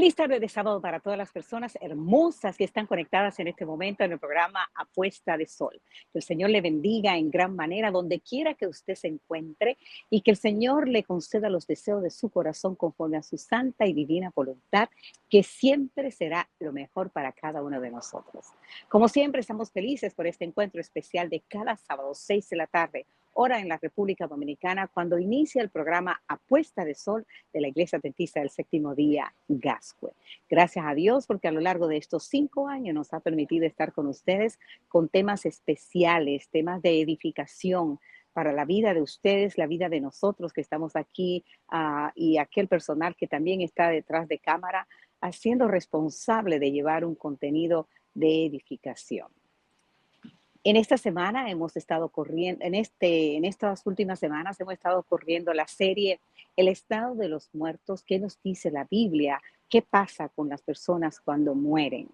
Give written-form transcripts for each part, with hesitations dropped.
Feliz tarde de sábado para todas las personas hermosas que están conectadas en este momento en el programa Apuesta de Sol. Que el Señor le bendiga en gran manera donde quiera que usted se encuentre y que el Señor le conceda los deseos de su corazón conforme a su santa y divina voluntad, que siempre será lo mejor para cada uno de nosotros. Como siempre, estamos felices por este encuentro especial de cada sábado, 6 de la tarde, hora en la República Dominicana, cuando inicia el programa Apuesta de Sol de la Iglesia Adventista del Séptimo Día, Gascue. Gracias a Dios porque a lo largo de estos 5 años nos ha permitido estar con ustedes con temas especiales, temas de edificación para la vida de ustedes, la vida de nosotros que estamos aquí y aquel personal que también está detrás de cámara, siendo responsable de llevar un contenido de edificación. En esta semana hemos estado corriendo, en estas últimas semanas hemos estado corriendo la serie El estado de los muertos, ¿qué nos dice la Biblia? ¿Qué pasa con las personas cuando mueren?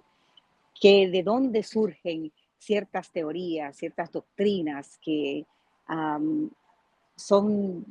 ¿De dónde surgen ciertas teorías, ciertas doctrinas que um, son,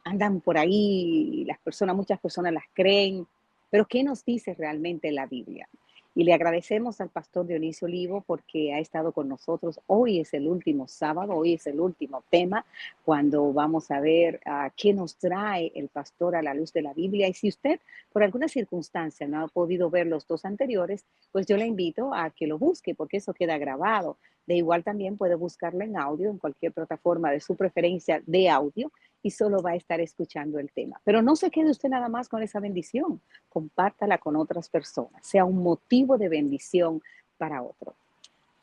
andan por ahí, muchas personas las creen, pero ¿qué nos dice realmente la Biblia? Y le agradecemos al pastor Dionisio Olivo porque ha estado con nosotros. Hoy es el último sábado, hoy es el último tema, cuando vamos a ver qué nos trae el pastor a la luz de la Biblia. Y si usted, por alguna circunstancia, no ha podido ver los dos anteriores, pues yo le invito a que lo busque, porque eso queda grabado. De igual también puede buscarlo en audio, en cualquier plataforma de su preferencia de audio, y solo va a estar escuchando el tema. Pero no se quede usted nada más con esa bendición, compártala con otras personas, sea un motivo de bendición para otro.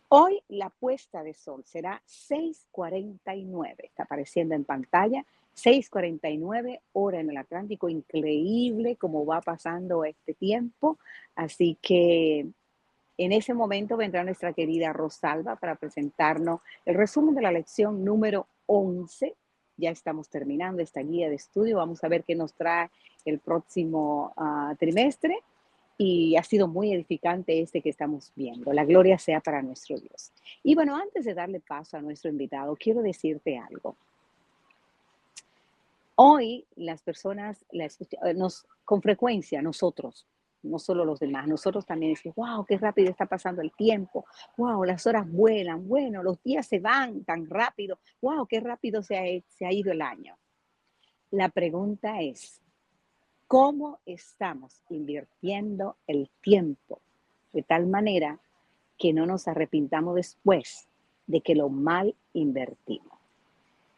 Hoy la puesta de sol será 6:49, está apareciendo en pantalla, 6:49 hora en el Atlántico. Increíble cómo va pasando este tiempo, así que en ese momento vendrá nuestra querida Rosalba para presentarnos el resumen de la lección número 11. Ya estamos terminando esta guía de estudio. Vamos a ver qué nos trae el próximo trimestre. Y ha sido muy edificante este que estamos viendo. La gloria sea para nuestro Dios. Y bueno, antes de darle paso a nuestro invitado, quiero decirte algo. Hoy las personas, con frecuencia nosotros, no solo los demás, nosotros también decimos, wow, qué rápido está pasando el tiempo, wow, las horas vuelan, bueno, los días se van tan rápido, wow, qué rápido se ha ido el año. La pregunta es, ¿cómo estamos invirtiendo el tiempo de tal manera que no nos arrepintamos después de que lo mal invertimos?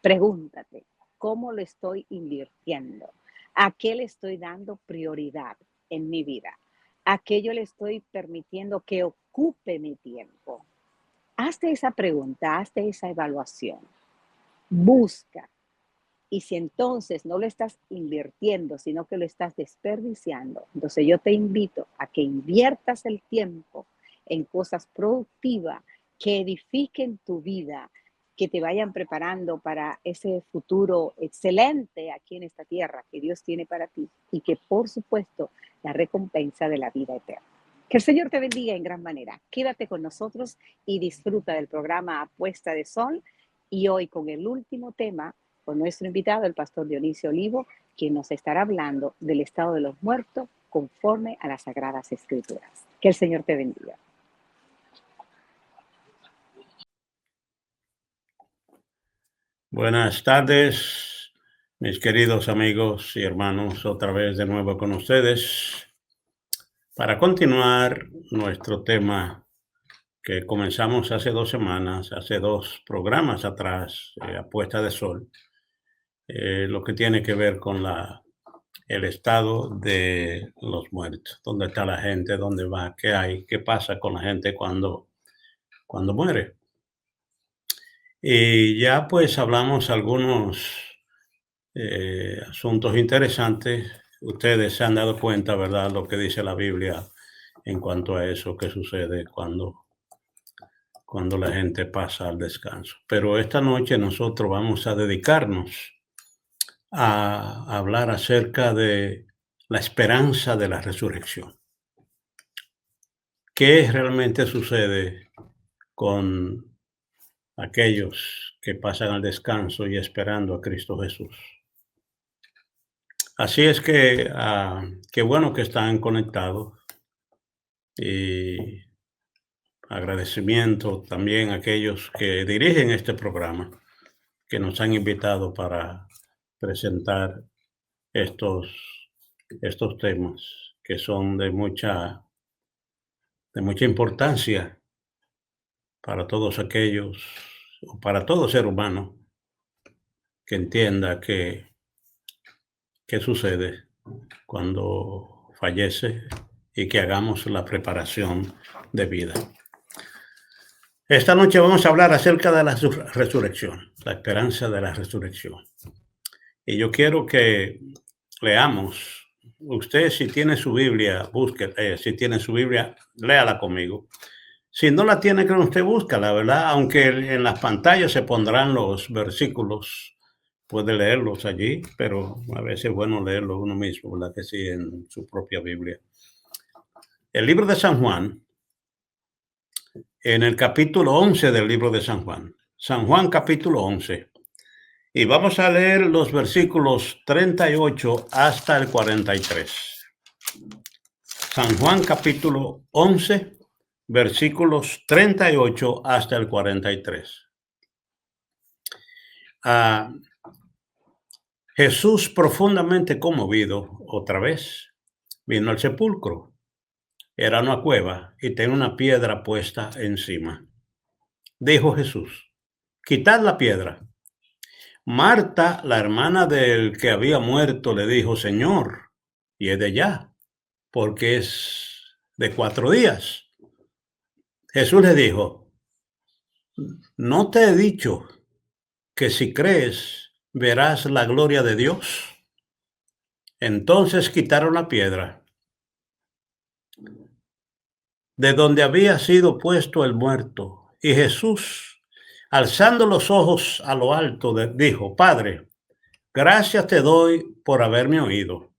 Pregúntate, ¿cómo lo estoy invirtiendo? ¿A qué le estoy dando prioridad en mi vida? ¿A qué yo le estoy permitiendo que ocupe mi tiempo? Hazte esa pregunta, hazte esa evaluación. Busca. Y si entonces no lo estás invirtiendo, sino que lo estás desperdiciando, entonces yo te invito a que inviertas el tiempo en cosas productivas que edifiquen tu vida, que te vayan preparando para ese futuro excelente aquí en esta tierra que Dios tiene para ti y que, por supuesto, la recompensa de la vida eterna. Que el Señor te bendiga en gran manera. Quédate con nosotros y disfruta del programa Apuesta de Sol. Y hoy con el último tema, con nuestro invitado, el pastor Dionisio Olivo, quien nos estará hablando del estado de los muertos conforme a las Sagradas Escrituras. Que el Señor te bendiga. Buenas tardes, mis queridos amigos y hermanos, otra vez de nuevo con ustedes para continuar nuestro tema que comenzamos hace 2 semanas, hace 2 programas atrás, Apuesta de Sol, lo que tiene que ver con el estado de los muertos, dónde está la gente, dónde va, qué hay, qué pasa con la gente cuando muere. Y ya pues hablamos algunos asuntos interesantes. Ustedes se han dado cuenta, ¿verdad?, lo que dice la Biblia en cuanto a eso que sucede cuando la gente pasa al descanso. Pero esta noche nosotros vamos a dedicarnos a hablar acerca de la esperanza de la resurrección. ¿Qué realmente sucede con aquellos que pasan al descanso y esperando a Cristo Jesús? Así es que qué bueno que están conectados y agradecimiento también a aquellos que dirigen este programa, que nos han invitado para presentar estos, estos temas que son de mucha importancia para todos aquellos, o para todo ser humano que entienda qué sucede cuando fallece y que hagamos la preparación de vida. Esta noche vamos a hablar acerca de la resurrección, la esperanza de la resurrección. Y yo quiero que leamos. Usted, si tiene su Biblia, busque, si tiene su Biblia, léala conmigo. Si no la tiene, creo que usted búscala, ¿verdad? Aunque en las pantallas se pondrán los versículos, puede leerlos allí, pero a veces es bueno leerlo uno mismo, ¿verdad? Que sí, en su propia Biblia. El libro de San Juan, en el capítulo 11 del libro de San Juan. San Juan capítulo 11. Y vamos a leer los versículos 38 hasta el 43. San Juan capítulo 11, versículos 38 hasta el 43. Jesús, profundamente conmovido, otra vez, vino al sepulcro. Era una cueva y tenía una piedra puesta encima. Dijo Jesús: quitad la piedra. Marta, la hermana del que había muerto, le dijo: Señor, y es de ya, porque es de 4 días. Jesús le dijo: ¿no te he dicho que si crees verás la gloria de Dios? Entonces quitaron la piedra de donde había sido puesto el muerto. Y Jesús, alzando los ojos a lo alto, dijo: Padre, gracias te doy por haberme oído.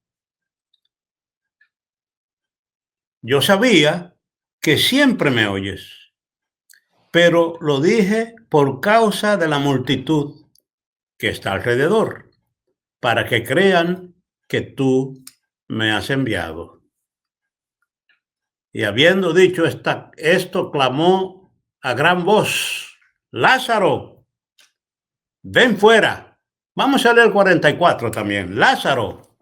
Yo sabía que siempre me oyes, pero lo dije por causa de la multitud que está alrededor, para que crean que tú me has enviado. Y habiendo dicho esto, clamó a gran voz: Lázaro, ven fuera. Vamos a leer el 44 también. Lázaro,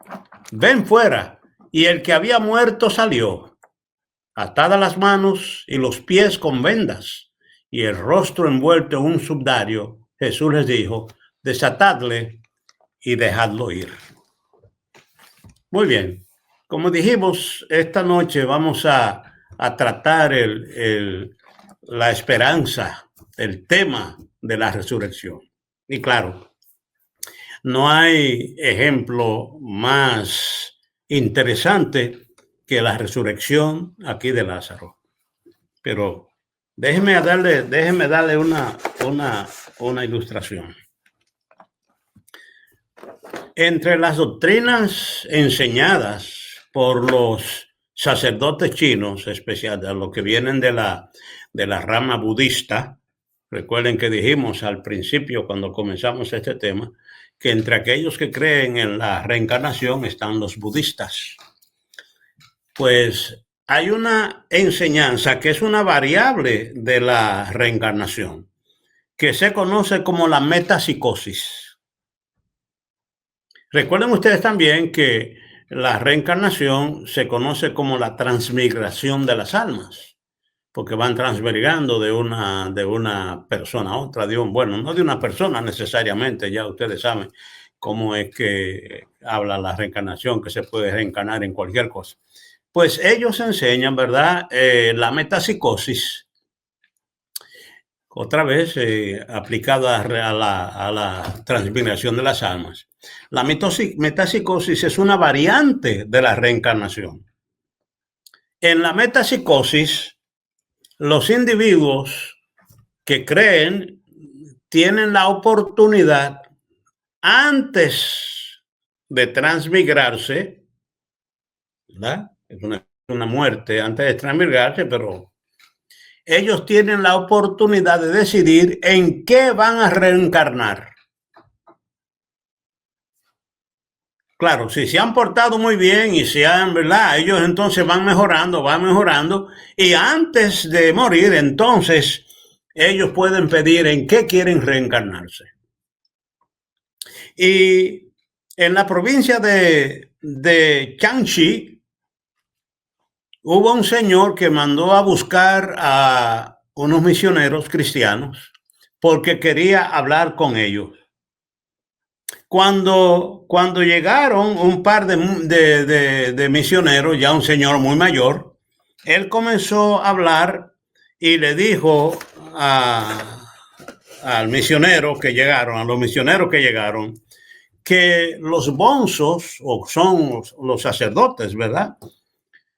ven fuera. Y el que había muerto salió, atadas las manos y los pies con vendas, y el rostro envuelto en un sudario. Jesús les dijo: desatadle y dejadlo ir. Muy bien. Como dijimos, esta noche vamos a tratar la esperanza, el tema de la resurrección. Y claro, no hay ejemplo más interesante que la resurrección aquí de Lázaro. Pero déjeme darle una ilustración. Entre las doctrinas enseñadas por los sacerdotes chinos, especialmente los que vienen de la rama budista, recuerden que dijimos al principio cuando comenzamos este tema, que entre aquellos que creen en la reencarnación están los budistas. Pues hay una enseñanza que es una variable de la reencarnación, que se conoce como la metapsicosis. Recuerden ustedes también que la reencarnación se conoce como la transmigración de las almas, porque van transmigrando de una persona a otra, bueno, no de una persona necesariamente, ya ustedes saben cómo es que habla la reencarnación, que se puede reencarnar en cualquier cosa. Pues ellos enseñan, ¿verdad? La metapsicosis, otra vez aplicada a la transmigración de las almas. La metapsicosis es una variante de la reencarnación. En la metapsicosis, los individuos que creen tienen la oportunidad, antes de transmigrarse, ¿verdad? Es una muerte antes de transmigrarse, pero ellos tienen la oportunidad de decidir en qué van a reencarnar. Claro, si se han portado muy bien y se han, ¿verdad? Ellos entonces van mejorando, y antes de morir, entonces, ellos pueden pedir en qué quieren reencarnarse. Y en la provincia de Jiangxi hubo un señor que mandó a buscar a unos misioneros cristianos porque quería hablar con ellos. Cuando llegaron un par de misioneros, ya un señor muy mayor, él comenzó a hablar y le dijo al misionero que llegaron, a los misioneros que llegaron, que los bonzos, o son los sacerdotes, ¿verdad?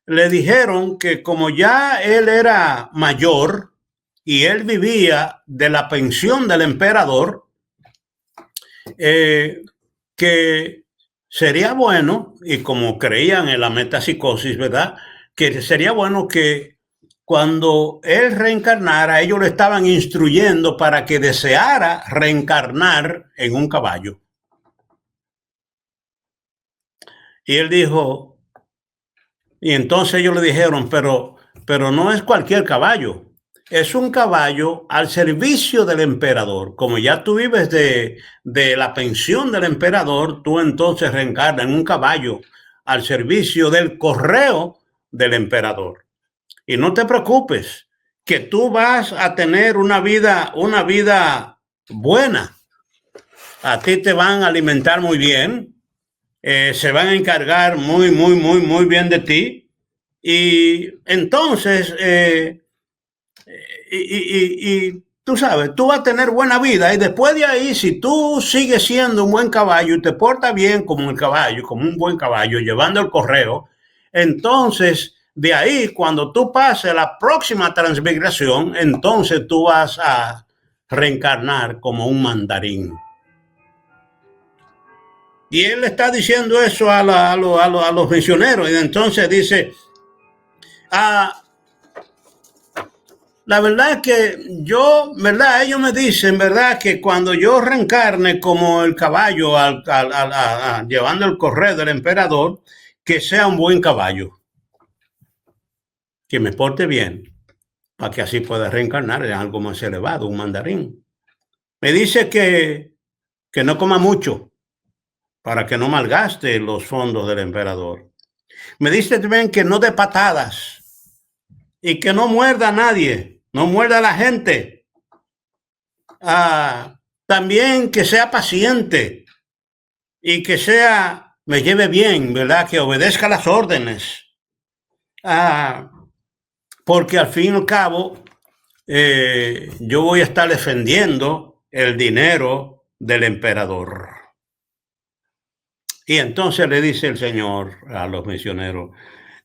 Le dijeron que como ya él era mayor y él vivía de la pensión del emperador, que sería bueno, y como creían en la metapsicosis, ¿verdad? Que sería bueno que cuando él reencarnara, ellos le estaban instruyendo para que deseara reencarnar en un caballo. Y él dijo, y entonces ellos le dijeron, pero no es cualquier caballo, es un caballo al servicio del emperador. Como ya tú vives de la pensión del emperador, tú entonces reencarnas en un caballo al servicio del correo del emperador. Y no te preocupes, que tú vas a tener una vida buena. A ti te van a alimentar muy bien, se van a encargar muy bien de ti. Y entonces, y tú sabes, tú vas a tener buena vida, y después de ahí, si tú sigues siendo un buen caballo y te portas bien como el caballo, como un buen caballo, llevando el correo, entonces de ahí, cuando tú pases la próxima transmigración, entonces tú vas a reencarnar como un mandarín. Y él está diciendo eso a los misioneros, y entonces dice, la verdad es que yo, ¿verdad? Ellos me dicen, ¿verdad? Que cuando yo reencarne como el caballo llevando el correo del emperador, que sea un buen caballo, que me porte bien, para que así pueda reencarnar en algo más elevado, un mandarín. Me dice que no coma mucho, para que no malgaste los fondos del emperador. Me dice también que no dé patadas y que no muerda a nadie, no muerda a la gente. También que sea paciente y que me lleve bien, ¿verdad? Que obedezca las órdenes. Porque al fin y al cabo, yo voy a estar defendiendo el dinero del emperador. Y entonces le dice el Señor a los misioneros,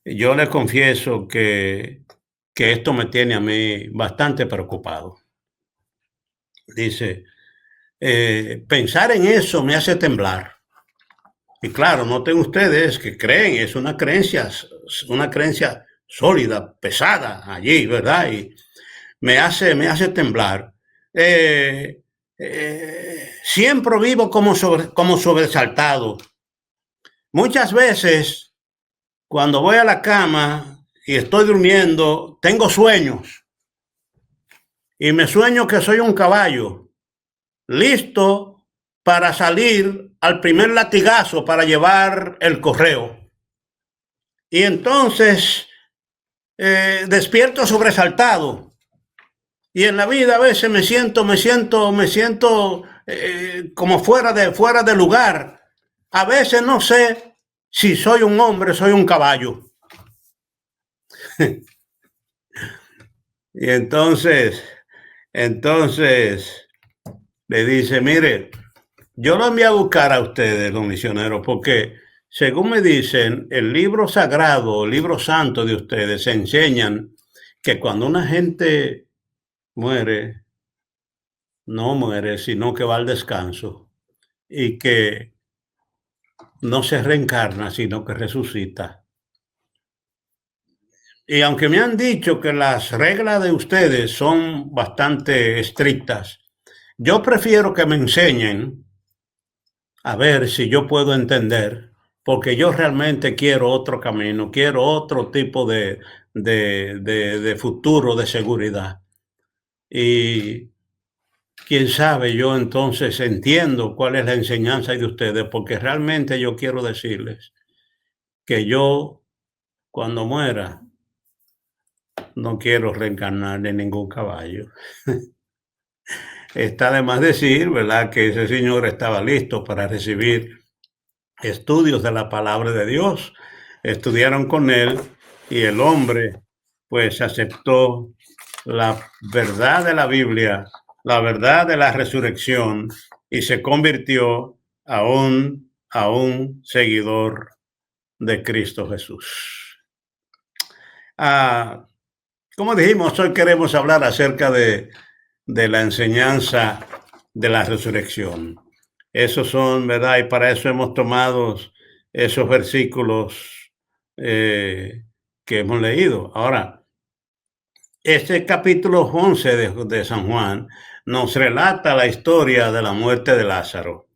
yo les confieso que esto me tiene a mí bastante preocupado. Dice, pensar en eso me hace temblar. Y claro, noten ustedes que creen, es una creencia sólida, pesada allí, ¿verdad? Y me hace temblar. Siempre vivo como sobresaltado. Muchas veces, cuando voy a la cama y estoy durmiendo, tengo sueños. Y me sueño que soy un caballo, listo para salir al primer latigazo para llevar el correo. Y entonces despierto sobresaltado. Y en la vida a veces me siento como fuera de lugar. A veces no sé si soy un hombre, soy un caballo. Y entonces le dice, mire, yo lo envié a buscar a ustedes, los misioneros, porque según me dicen, el libro sagrado, el libro santo de ustedes enseñan que cuando una gente muere, no muere, sino que va al descanso, y que no se reencarna, sino que resucita. Y aunque me han dicho que las reglas de ustedes son bastante estrictas, yo prefiero que me enseñen a ver si yo puedo entender porque yo realmente quiero otro camino, quiero otro tipo de futuro, de seguridad. Y quién sabe, yo entonces entiendo cuál es la enseñanza de ustedes, porque realmente yo quiero decirles que yo, cuando muera, no quiero reencarnar en ningún caballo. Está de más decir, ¿verdad?, que ese señor estaba listo para recibir estudios de la palabra de Dios. Estudiaron con él y el hombre pues aceptó la verdad de la Biblia, la verdad de la resurrección, y se convirtió a un seguidor de Cristo Jesús. Como dijimos, hoy queremos hablar acerca de la enseñanza de la resurrección. Esos son, ¿verdad? Y para eso hemos tomado esos versículos que hemos leído. Ahora, este capítulo 11 de San Juan nos relata la historia de la muerte de Lázaro.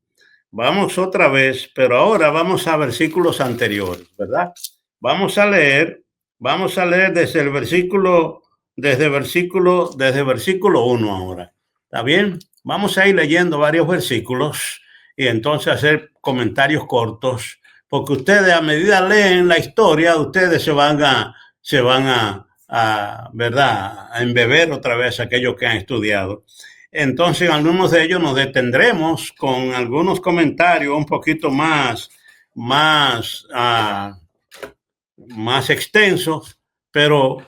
Vamos otra vez, pero ahora vamos a versículos anteriores, ¿verdad? Vamos a leer desde el versículo, desde versículo 1 ahora. ¿Está bien? Vamos a ir leyendo varios versículos y entonces hacer comentarios cortos, porque ustedes a medida leen la historia, ustedes se van a ¿verdad?, a embeber otra vez aquello que han estudiado. Entonces, algunos de ellos nos detendremos con algunos comentarios un poquito más extensos, pero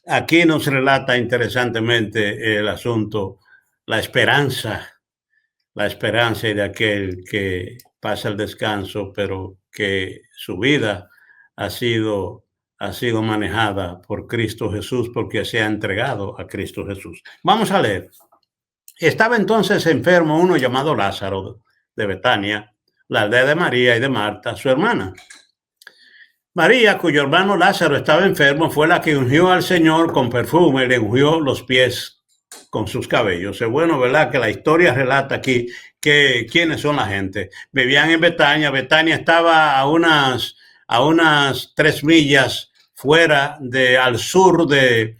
aquí nos relata interesantemente el asunto, la esperanza de aquel que pasa el descanso, pero que su vida ha sido manejada por Cristo Jesús, porque se ha entregado a Cristo Jesús. Vamos a leer. Estaba entonces enfermo uno llamado Lázaro de Betania, la aldea de María y de Marta, su hermana. María, cuyo hermano Lázaro estaba enfermo, fue la que ungió al Señor con perfume y le ungió los pies con sus cabellos. Es bueno, ¿verdad?, que la historia relata aquí quiénes son la gente. Vivían en Betania. Betania estaba a unas 3 millas fuera al sur de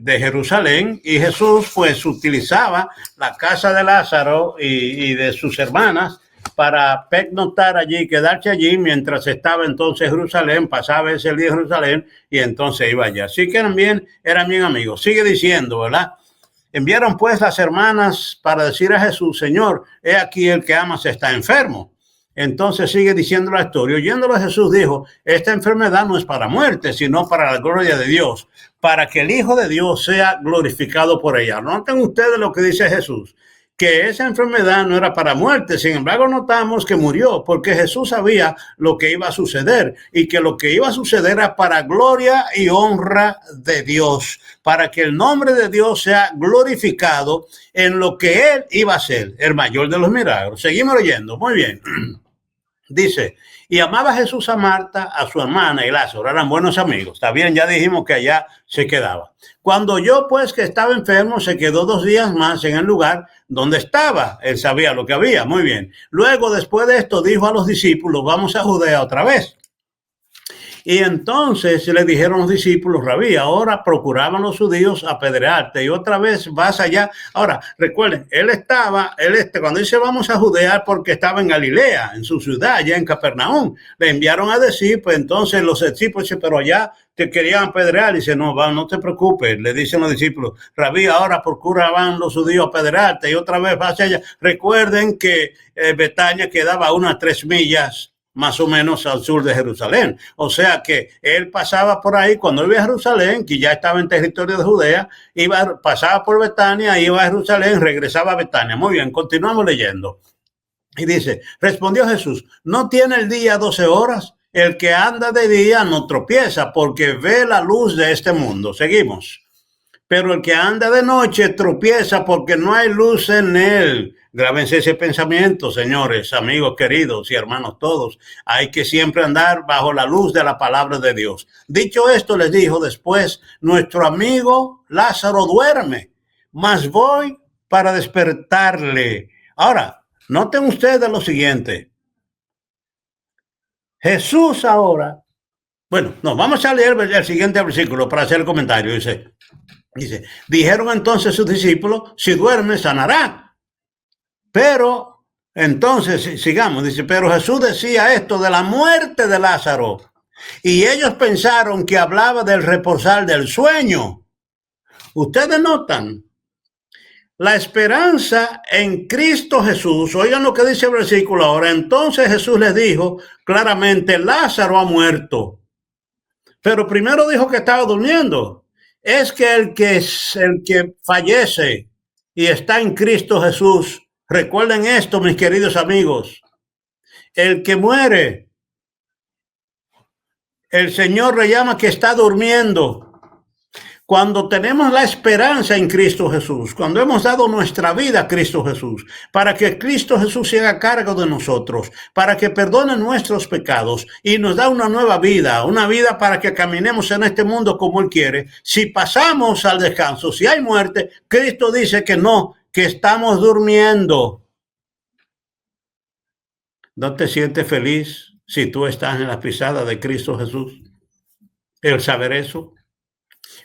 Jerusalén, y Jesús pues utilizaba la casa de Lázaro y de sus hermanas para pernoctar allí, quedarse allí mientras estaba entonces en Jerusalén, pasaba ese día en Jerusalén y entonces iba allá. Así que eran bien amigos. Sigue diciendo, ¿verdad? Enviaron pues las hermanas para decir a Jesús: Señor, he aquí el que amas está enfermo. Entonces sigue diciendo la historia. Oyéndolo, Jesús dijo: esta enfermedad no es para muerte, sino para la gloria de Dios, para que el Hijo de Dios sea glorificado por ella. Noten ustedes lo que dice Jesús, que esa enfermedad no era para muerte. Sin embargo, notamos que murió, porque Jesús sabía lo que iba a suceder, y que lo que iba a suceder era para gloria y honra de Dios, para que el nombre de Dios sea glorificado en lo que Él iba a hacer, el mayor de los milagros. Seguimos leyendo. Muy bien. Dice: y amaba Jesús a Marta, a su hermana y Lázaro. Eran buenos amigos. Está bien, ya dijimos que allá se quedaba. Cuando oyó pues que estaba enfermo, se quedó 2 días más en el lugar donde estaba. Él sabía lo que había. Muy bien. Luego, después de esto, dijo a los discípulos: vamos a Judea otra vez. Y entonces le dijeron los discípulos: Rabí, ahora procuraban los judíos apedrearte y otra vez vas allá. Ahora, recuerden, cuando dice vamos a Judea, porque estaba en Galilea, en su ciudad, allá en Capernaum. Le enviaron a decir, pues entonces los discípulos dicen: pero allá te querían apedrear. Y dice: no te preocupes. Le dicen los discípulos: Rabí, ahora procuraban los judíos apedrearte y otra vez vas allá. Recuerden que Betania quedaba a unas 3 millas más o menos al sur de Jerusalén. O sea que él pasaba por ahí cuando iba a Jerusalén, que ya estaba en territorio de Judea, pasaba por Betania, iba a Jerusalén, regresaba a Betania. Muy bien, continuamos leyendo. Y dice: respondió Jesús: ¿no tiene el día 12 horas? El que anda de día no tropieza, porque ve la luz de este mundo. Seguimos. Pero el que anda de noche tropieza, porque no hay luz en él. Grábense ese pensamiento, señores, amigos queridos y hermanos todos. Hay que siempre andar bajo la luz de la palabra de Dios. Dicho esto, les dijo después: nuestro amigo Lázaro duerme, mas voy para despertarle. Ahora, noten ustedes lo siguiente. Jesús ahora, bueno, no, vamos a leer el siguiente versículo para hacer el comentario. Dice, dijeron entonces sus discípulos, si duerme, sanará. Pero, entonces, sigamos, dice, pero Jesús decía esto de la muerte de Lázaro. Y ellos pensaron que hablaba del reposar del sueño. Ustedes notan la esperanza en Cristo Jesús. Oigan lo que dice el versículo ahora. Entonces Jesús les dijo claramente, Lázaro ha muerto. Pero primero dijo que estaba durmiendo. Es que el que fallece y está en Cristo Jesús, recuerden esto, mis queridos amigos, el que muere, el Señor le llama que está durmiendo. Cuando tenemos la esperanza en Cristo Jesús, cuando hemos dado nuestra vida a Cristo Jesús, para que Cristo Jesús se haga cargo de nosotros, para que perdone nuestros pecados y nos da una nueva vida, una vida para que caminemos en este mundo como Él quiere. Si pasamos al descanso, si hay muerte, Cristo dice que no, que estamos durmiendo. ¿No te sientes feliz si tú estás en la pisada de Cristo Jesús? El saber eso.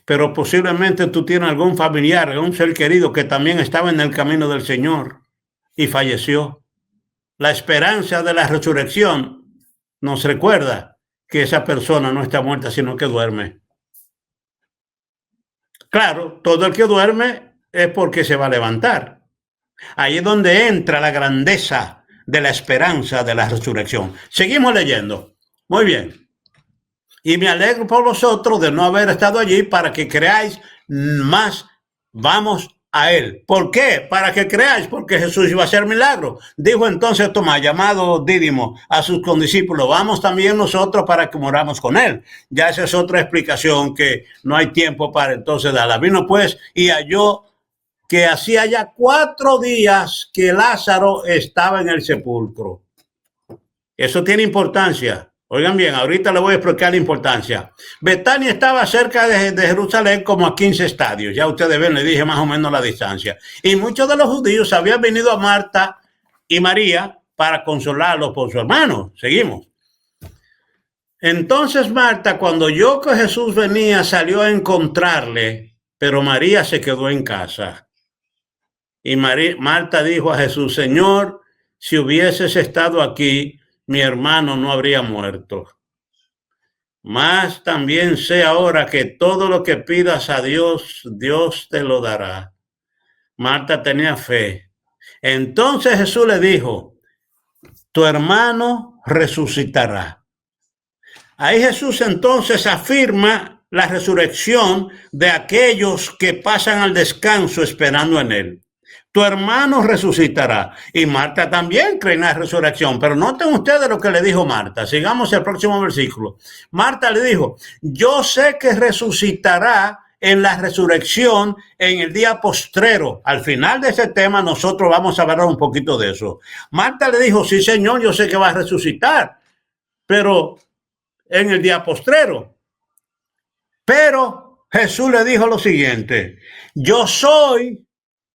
Pero posiblemente tú tienes algún familiar, algún ser querido que también estaba en el camino del Señor y falleció. La esperanza de la resurrección nos recuerda que esa persona no está muerta, sino que duerme. Claro, todo el que duerme es porque se va a levantar. Ahí es donde entra la grandeza de la esperanza de la resurrección. Seguimos leyendo. Muy bien. Y me alegro por vosotros de no haber estado allí para que creáis más. Vamos a Él. ¿Por qué? Para que creáis, porque Jesús iba a hacer milagros. Dijo entonces Tomás, llamado Dídimo, a sus condiscípulos, vamos también nosotros para que moramos con Él. Ya esa es otra explicación que no hay tiempo para entonces darla. Vino pues y halló que hacía ya 4 días que Lázaro estaba en el sepulcro. Eso tiene importancia. Oigan bien, ahorita le voy a explicar la importancia. Betania estaba cerca de Jerusalén como a 15 estadios. Ya ustedes ven, le dije más o menos la distancia. Y muchos de los judíos habían venido a Marta y María para consolarlos por su hermano. Seguimos. Entonces Marta, cuando oyó que Jesús venía, salió a encontrarle, pero María se quedó en casa. Y Marta dijo a Jesús, Señor, si hubieses estado aquí, mi hermano no habría muerto. Mas también sé ahora que todo lo que pidas a Dios, Dios te lo dará. Marta tenía fe. Entonces Jesús le dijo, tu hermano resucitará. Ahí Jesús entonces afirma la resurrección de aquellos que pasan al descanso esperando en Él. Tu hermano resucitará. Y Marta también cree en la resurrección. Pero noten ustedes lo que le dijo Marta. Sigamos el próximo versículo. Marta le dijo, yo sé que resucitará en la resurrección en el día postrero. Al final de ese tema nosotros vamos a hablar un poquito de eso. Marta le dijo, sí Señor, yo sé que va a resucitar, pero en el día postrero. Pero Jesús le dijo lo siguiente, yo soy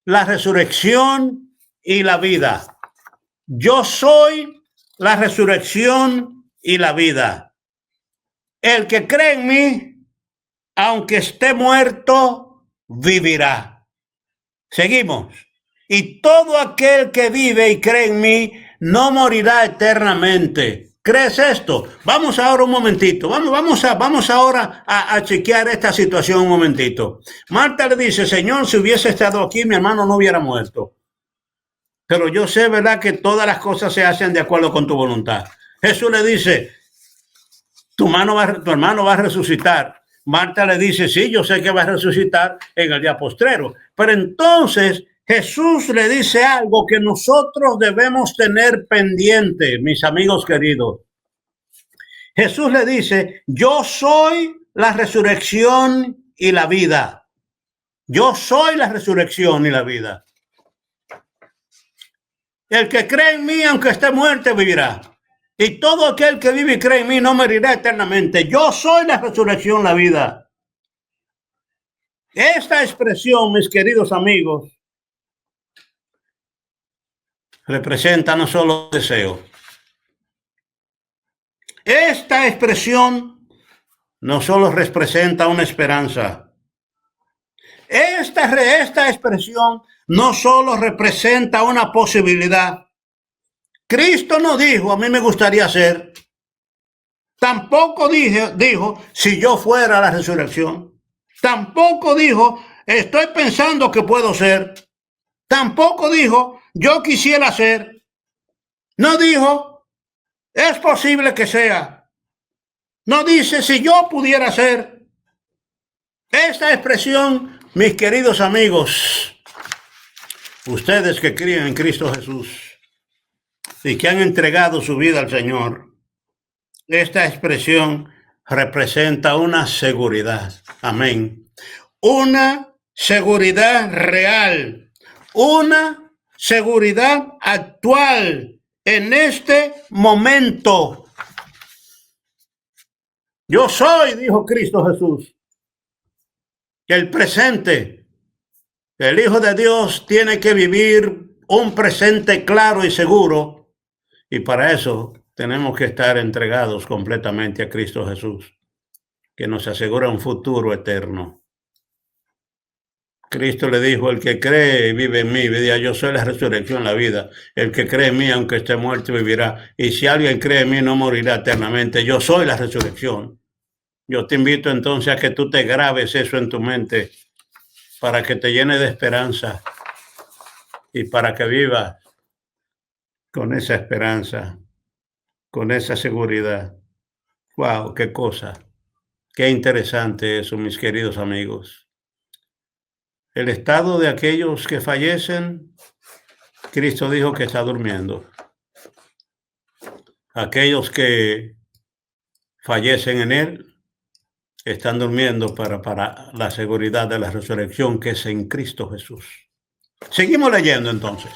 la resurrección y la vida. Yo soy la resurrección y la vida. El que cree en mí, aunque esté muerto, vivirá. Seguimos. Y todo aquel que vive y cree en mí, no morirá eternamente. ¿Crees esto? Vamos ahora un momentito. Vamos ahora a chequear esta situación un momentito. Marta le dice, Señor, si hubiese estado aquí, mi hermano no hubiera muerto. Pero yo sé, ¿verdad?, que todas las cosas se hacen de acuerdo con tu voluntad. Jesús le dice, tu hermano va a resucitar. Marta le dice, sí, yo sé que va a resucitar en el día postrero. Pero entonces Jesús le dice algo que nosotros debemos tener pendiente, mis amigos queridos. Jesús le dice, yo soy la resurrección y la vida. Yo soy la resurrección y la vida. El que cree en mí, aunque esté muerto, vivirá. Y todo aquel que vive y cree en mí no morirá eternamente. Yo soy la resurrección, la vida. Esta expresión, mis queridos amigos, representa no solo deseo. Esta expresión no solo representa una esperanza. Esta expresión no solo representa una posibilidad. Cristo no dijo, a mí me gustaría ser. Tampoco dijo, si yo fuera la resurrección. Tampoco dijo, estoy pensando que puedo ser. Tampoco dijo, yo quisiera ser. No dijo, es posible que sea. No dice, si yo pudiera ser. Esta expresión, mis queridos amigos, ustedes que creen en Cristo Jesús y que han entregado su vida al Señor, esta expresión representa una seguridad. Amén. Una seguridad real. Una seguridad actual en este momento. Yo soy, dijo Cristo Jesús, el presente. El Hijo de Dios tiene que vivir un presente claro y seguro, y para eso tenemos que estar entregados completamente a Cristo Jesús, que nos asegura un futuro eterno. Cristo le dijo, el que cree y vive en mí, diría, yo soy la resurrección, la vida. El que cree en mí, aunque esté muerto, vivirá. Y si alguien cree en mí, no morirá eternamente. Yo soy la resurrección. Yo te invito entonces a que tú te grabes eso en tu mente para que te llene de esperanza y para que vivas con esa esperanza, con esa seguridad. ¡Wow! ¡Qué cosa! ¡Qué interesante eso, mis queridos amigos! El estado de aquellos que fallecen, Cristo dijo que está durmiendo. Aquellos que fallecen en Él están durmiendo para la seguridad de la resurrección que es en Cristo Jesús. Seguimos leyendo entonces.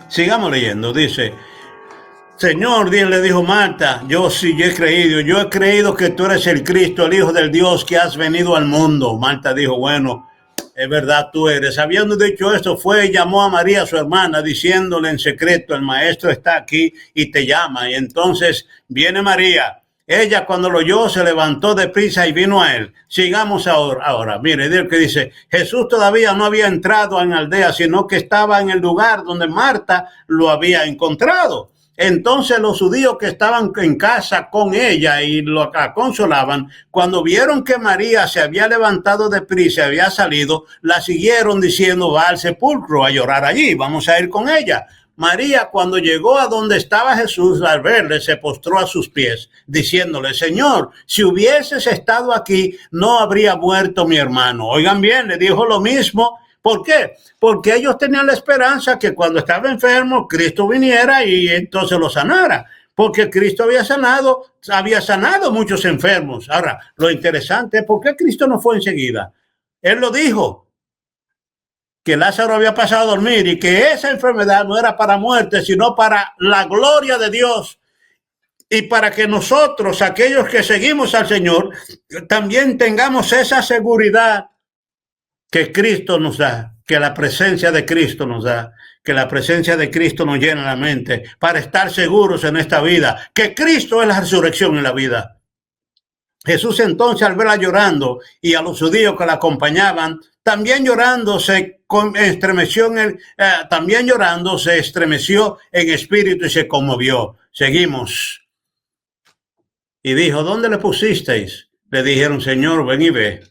Sigamos leyendo. Dice, Señor, le dijo Marta, yo he creído que tú eres el Cristo, el Hijo del Dios que has venido al mundo. Marta dijo, bueno, es verdad, tú eres. Habiendo dicho esto, fue y llamó a María, su hermana, diciéndole en secreto, el maestro está aquí y te llama. Y entonces viene María. Ella cuando lo oyó se levantó deprisa y vino a él. Sigamos ahora. Mire, lo que dice, Jesús todavía no había entrado en la aldea, sino que estaba en el lugar donde Marta lo había encontrado. Entonces los judíos que estaban en casa con ella y lo consolaban, cuando vieron que María se había levantado deprisa y había salido, la siguieron diciendo, va al sepulcro a llorar allí, vamos a ir con ella. María, cuando llegó a donde estaba Jesús, al verle, se postró a sus pies, diciéndole, Señor, si hubieses estado aquí, no habría muerto mi hermano. Oigan bien, le dijo lo mismo. ¿Por qué? Porque ellos tenían la esperanza que cuando estaba enfermo, Cristo viniera y entonces lo sanara. Porque Cristo había sanado muchos enfermos. Ahora, lo interesante es por qué Cristo no fue enseguida. Él lo dijo, que Lázaro había pasado a dormir y que esa enfermedad no era para muerte, sino para la gloria de Dios. Y para que nosotros, aquellos que seguimos al Señor, también tengamos esa seguridad que Cristo nos da, que la presencia de Cristo nos da, que la presencia de Cristo nos llena la mente para estar seguros en esta vida, que Cristo es la resurrección en la vida. Jesús entonces al verla llorando y a los judíos que la acompañaban, también llorando se estremeció en espíritu y se conmovió. Seguimos. Y dijo, ¿dónde le pusisteis? Le dijeron, Señor, ven y ve.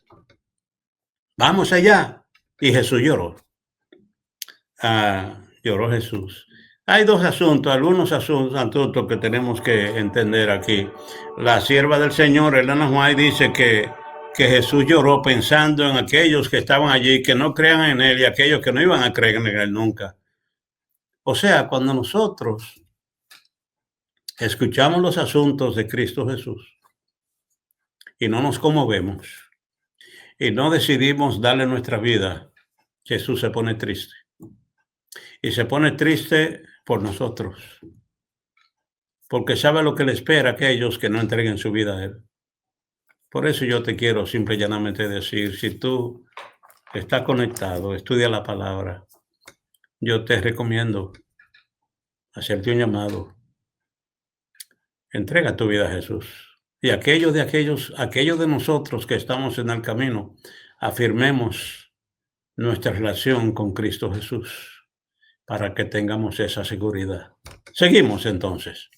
Vamos allá. Y Jesús lloró. Lloró Jesús. Hay algunos asuntos que tenemos que entender aquí. La sierva del Señor, Elena White, dice que Jesús lloró pensando en aquellos que estaban allí, que no crean en Él y aquellos que no iban a creer en Él nunca. O sea, cuando nosotros escuchamos los asuntos de Cristo Jesús y no nos conmovemos y no decidimos darle nuestra vida, Jesús se pone triste. Y se pone triste por nosotros, porque sabe lo que le espera a aquellos que no entreguen su vida a Él. Por eso yo te quiero simple y llanamente decir, si tú estás conectado, estudia la palabra, yo te recomiendo hacerte un llamado. Entrega tu vida a Jesús. Y aquellos de nosotros que estamos en el camino, afirmemos nuestra relación con Cristo Jesús para que tengamos esa seguridad. Seguimos entonces,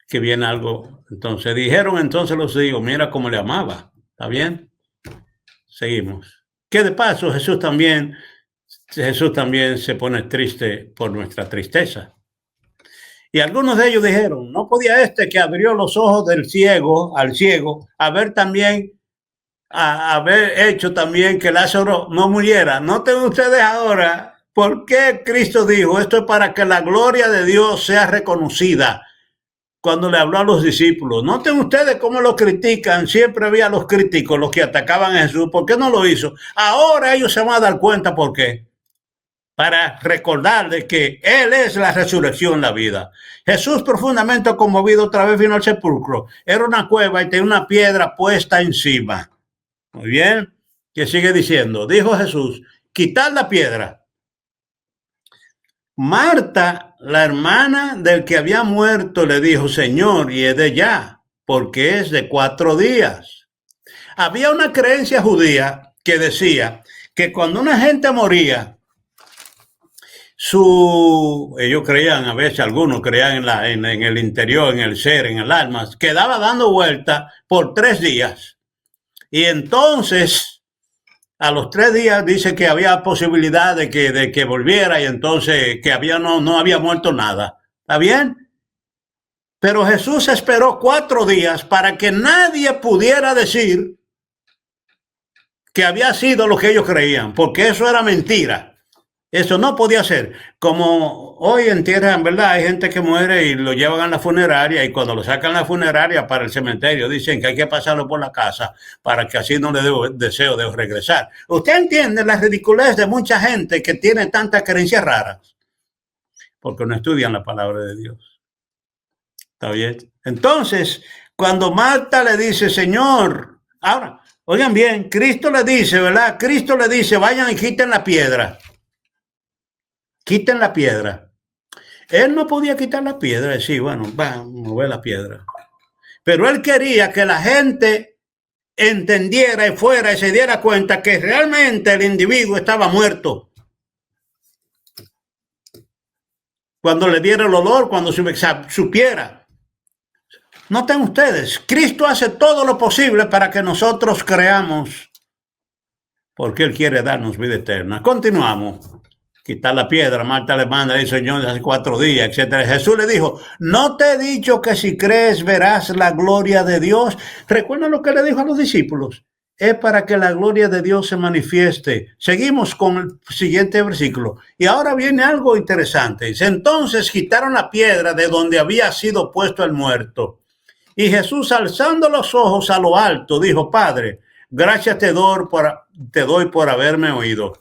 que viene algo. Entonces dijeron entonces los hijos, mira cómo le amaba. ¿Está bien? Seguimos. Que de paso Jesús también se pone triste por nuestra tristeza. Y algunos de ellos dijeron, no podía este que abrió los ojos del ciego, al ciego, haber hecho también que Lázaro no muriera. Noten ustedes ahora por qué Cristo dijo, esto es para que la gloria de Dios sea reconocida. Cuando le habló a los discípulos, noten ustedes cómo lo critican. Siempre había los críticos, los que atacaban a Jesús. ¿Por qué no lo hizo? Ahora ellos se van a dar cuenta por qué. Para recordar de que Él es la resurrección, la vida. Jesús, profundamente conmovido, otra vez vino al sepulcro. Era una cueva y tenía una piedra puesta encima. Muy bien. ¿Qué sigue diciendo? Dijo Jesús, quitad la piedra. Marta, la hermana del que había muerto, le dijo, Señor, y es de ya, porque es de 4 días. Había una creencia judía que decía que cuando una gente moría, ellos creían, a veces algunos creían en el interior, en el ser, en el alma, quedaba dando vuelta por 3 días. Y entonces, a los 3 días dice que había posibilidad de que volviera y entonces que no había muerto nada. ¿Está bien? Pero Jesús esperó 4 días para que nadie pudiera decir que había sido lo que ellos creían, porque eso era mentira. Eso no podía ser. Como hoy en tierra, en verdad, hay gente que muere y lo llevan a la funeraria y cuando lo sacan a la funeraria para el cementerio dicen que hay que pasarlo por la casa para que así no le dé deseo de regresar. Usted entiende la ridiculez de mucha gente que tiene tantas creencias raras porque no estudian la palabra de Dios. ¿Está bien? Entonces, cuando Marta le dice, Señor, ahora, oigan bien, Cristo le dice, ¿verdad? Cristo le dice, vayan y quiten la piedra. Quiten la piedra. Él no podía quitar la piedra, decir, bueno, vamos a mover la piedra. Pero él quería que la gente entendiera y fuera y se diera cuenta que realmente el individuo estaba muerto. Cuando le diera el olor, cuando supiera. Noten ustedes, Cristo hace todo lo posible para que nosotros creamos, porque Él quiere darnos vida eterna. Continuamos. Quitar la piedra, Marta le manda, dice Señor, hace 4 días, etcétera. Jesús le dijo, ¿no te he dicho que si crees verás la gloria de Dios? ¿Recuerdan lo que le dijo a los discípulos? Es para que la gloria de Dios se manifieste. Seguimos con el siguiente versículo. Y ahora viene algo interesante. Dice, entonces quitaron la piedra de donde había sido puesto el muerto. Y Jesús, alzando los ojos a lo alto, dijo, Padre, gracias te doy por haberme oído.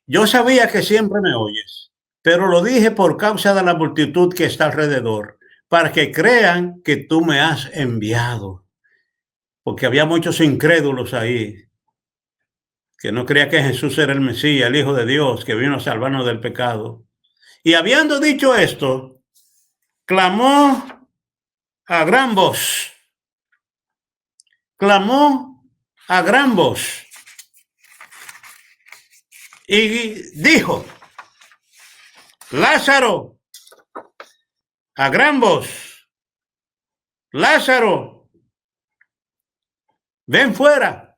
Yo sabía que siempre me oyes, pero lo dije por causa de la multitud que está alrededor, para que crean que tú me has enviado. Porque había muchos incrédulos ahí, que no creían que Jesús era el Mesías, el Hijo de Dios, que vino a salvarnos del pecado. Y habiendo dicho esto, clamó a gran voz. Clamó a gran voz. Y dijo, Lázaro, a gran voz, Lázaro, ven fuera.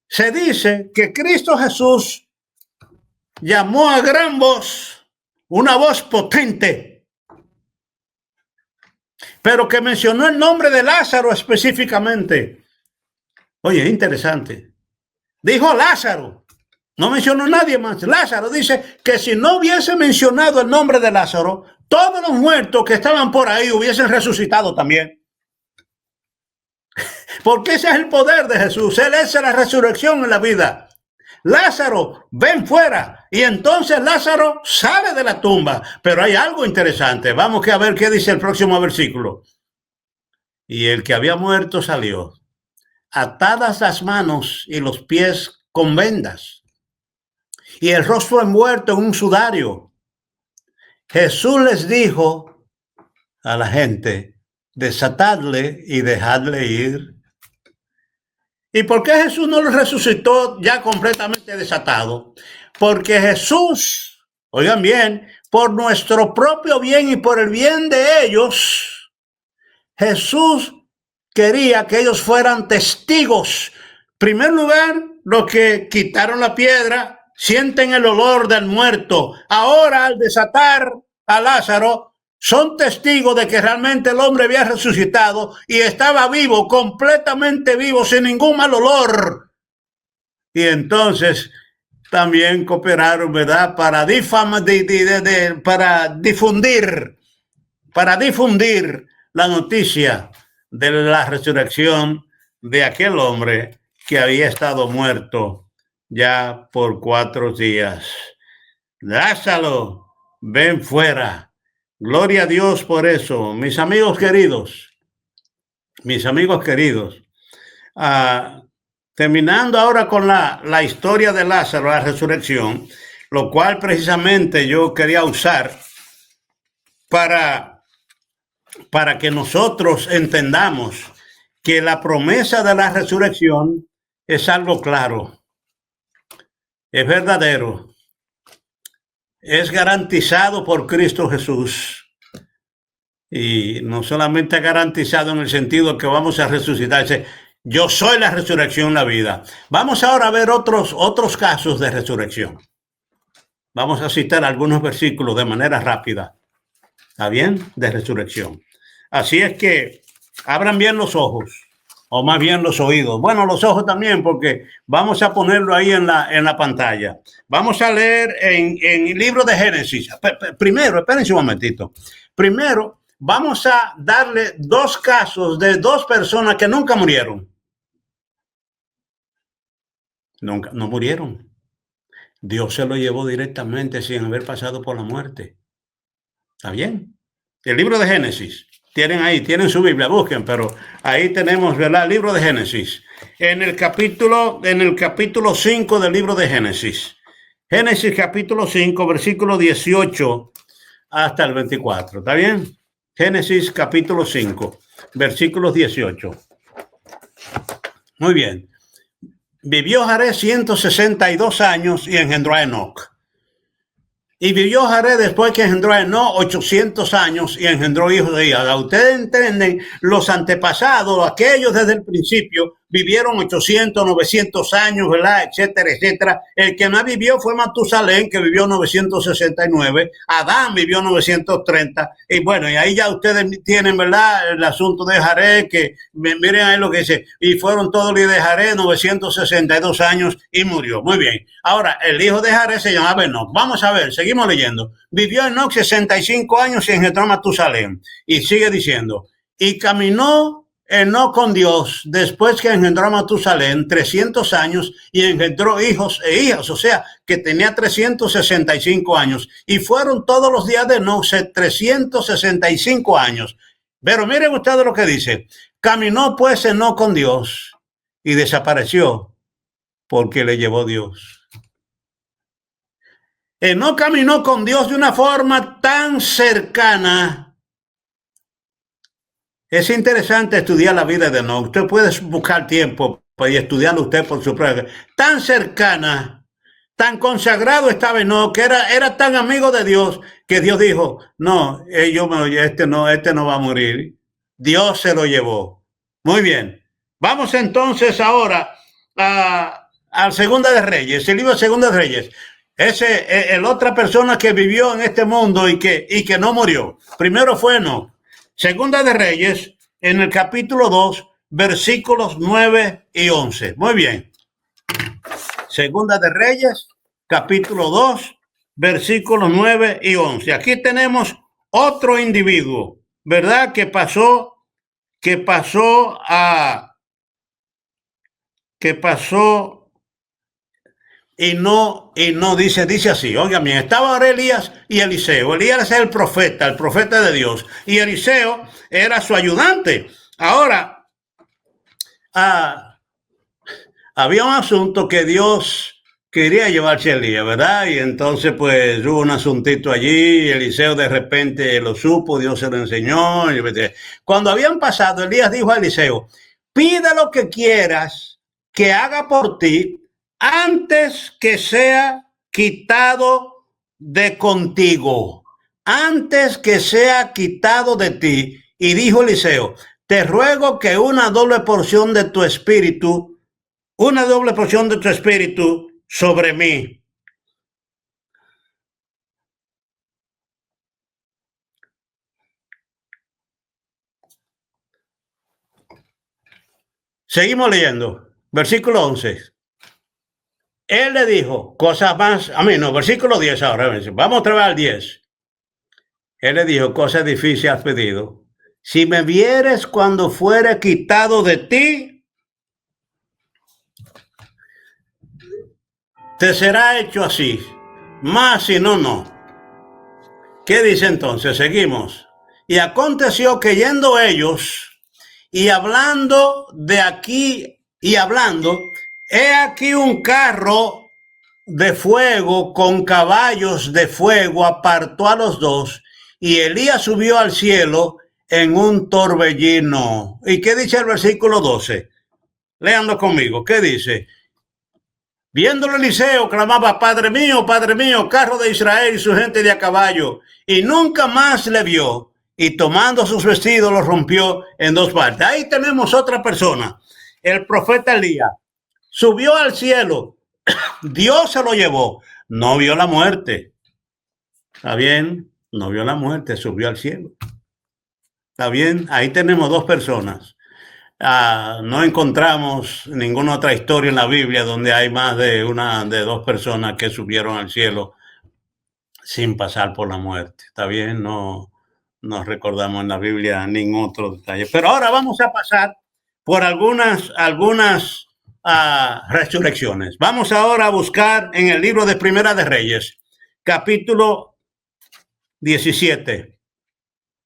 Se dice que Cristo Jesús llamó a gran voz, una voz potente, pero que mencionó el nombre de Lázaro específicamente. Oye, interesante. Dijo Lázaro. No mencionó nadie más. Lázaro dice que si no hubiese mencionado el nombre de Lázaro, todos los muertos que estaban por ahí hubiesen resucitado también. Porque ese es el poder de Jesús. Él es la resurrección en la vida. Lázaro, ven fuera. Y entonces Lázaro sale de la tumba. Pero hay algo interesante. Vamos a ver qué dice el próximo versículo. Y el que había muerto salió, atadas las manos y los pies con vendas, y el rostro envuelto en un sudario. Jesús les dijo, a la gente, desatarle y dejarle ir. ¿Y por qué Jesús no lo resucitó ya completamente desatado? Porque Jesús, oigan bien, por nuestro propio bien y por el bien de ellos, Jesús quería que ellos fueran testigos. En primer lugar, los que quitaron la piedra sienten el olor del muerto. Ahora, al desatar a Lázaro, son testigos de que realmente el hombre había resucitado y estaba vivo, completamente vivo, sin ningún mal olor. Y entonces también cooperaron, ¿verdad? Para difundir la noticia de la resurrección de aquel hombre que había estado muerto ya por 4 días. Lázaro, ven fuera. Gloria a Dios por eso. Mis amigos queridos, terminando ahora con la historia de Lázaro, la resurrección, lo cual precisamente yo quería usar para que nosotros entendamos que la promesa de la resurrección es algo claro, es verdadero, es garantizado por Cristo Jesús. Y no solamente garantizado en el sentido que vamos a resucitar, yo soy la resurrección, la vida. Vamos ahora a ver otros casos de resurrección. Vamos a citar algunos versículos de manera rápida. ¿Está bien? De resurrección. Así es que abran bien los ojos, o más bien los oídos. Bueno, los ojos también, porque vamos a ponerlo ahí en la pantalla. Vamos a leer en el libro de Génesis. Primero, espérense un momentito. Primero, vamos a darle 2 casos de 2 personas que nunca murieron. No murieron. Dios se lo llevó directamente sin haber pasado por la muerte. ¿Está bien? El libro de Génesis. Tienen su Biblia, busquen, pero ahí tenemos, ¿verdad? El libro de Génesis. En el capítulo 5 del libro de Génesis. Génesis capítulo 5, versículo 18 hasta el 24. ¿Está bien? Génesis capítulo 5, versículos 18. Muy bien. Vivió Jared 162 años y engendró a Enoc. Y vivió Jared después que engendró a Enoc 800 años y engendró hijos de hijas. Ustedes entienden, los antepasados, aquellos desde el principio, vivieron 800, 900 años, ¿verdad? Etcétera, etcétera. El que más vivió fue Matusalén, que vivió 969. Adán vivió 930. Y bueno, y ahí ya ustedes tienen, ¿verdad? El asunto de Jared, que miren ahí lo que dice. Y fueron todos los de Jared 962 años y murió. Muy bien. Ahora, el hijo de Jared se llamaba Enoc. Vamos a ver, seguimos leyendo. Vivió Enoc 65 años y engendró a Matusalén. Y sigue diciendo, y caminó Enoc con Dios después que engendró a Matusalén 300 años y engendró hijos e hijas, o sea que tenía 365 años y fueron todos los días de Enoc 365 años. Pero miren ustedes lo que dice, caminó pues Enoc con Dios y desapareció porque le llevó Dios. Enoc caminó con Dios de una forma tan cercana. Es interesante estudiar la vida de Enoc. Usted puede buscar tiempo y estudiarlo usted por su propia. Tan cercana, tan consagrado estaba Enoc, que era tan amigo de Dios, que Dios dijo, no, este no va a morir. Dios se lo llevó. Muy bien. Vamos entonces ahora al Segunda de Reyes, el libro de Segunda de Reyes. El otra persona que vivió en este mundo y que no murió. Primero fue Enoc. Segunda de Reyes, en el capítulo 2, versículos 9 y 11. Muy bien. Segunda de Reyes, capítulo 2, versículos 9 y 11. Aquí tenemos otro individuo, ¿verdad? Que pasó y no dice así, oigan bien, estaba ahora Elías y Eliseo. Elías es el profeta de Dios, y Eliseo era su ayudante. Ahora, había un asunto que Dios quería llevarse a Elías, ¿verdad? Y entonces pues hubo un asuntito allí, Eliseo de repente lo supo, Dios se lo enseñó. Cuando habían pasado, Elías dijo a Eliseo, pide lo que quieras que haga por ti antes que sea quitado de contigo, antes que sea quitado de ti. Y dijo Eliseo, te ruego que una doble porción de tu espíritu sobre mí. Seguimos leyendo. Versículo 11. Él le dijo cosas más, versículo 10 ahora. Vamos otra vez al 10. Él le dijo, cosas difíciles has pedido. Si me vieres cuando fuere quitado de ti, te será hecho así. Mas si no, no. ¿Qué dice entonces? Seguimos. Y aconteció que yendo ellos y hablando de aquí y hablando, he aquí un carro de fuego con caballos de fuego apartó a los dos y Elías subió al cielo en un torbellino. ¿Y qué dice el versículo 12? Léanlo conmigo. ¿Qué dice? Viéndolo Eliseo, clamaba, Padre mío, carro de Israel y su gente de a caballo. Y nunca más le vio. Y tomando sus vestidos, los rompió en dos partes. Ahí tenemos otra persona. El profeta Elías subió al cielo. Dios se lo llevó. No vio la muerte. ¿Está bien? No vio la muerte, subió al cielo. ¿Está bien? Ahí tenemos dos personas. No encontramos ninguna otra historia en la Biblia donde hay más de dos personas que subieron al cielo sin pasar por la muerte. ¿Está bien? No recordamos en la Biblia ningún otro detalle. Pero ahora vamos a pasar por algunas resurrecciones. Vamos ahora a buscar en el libro de Primera de Reyes, capítulo 17.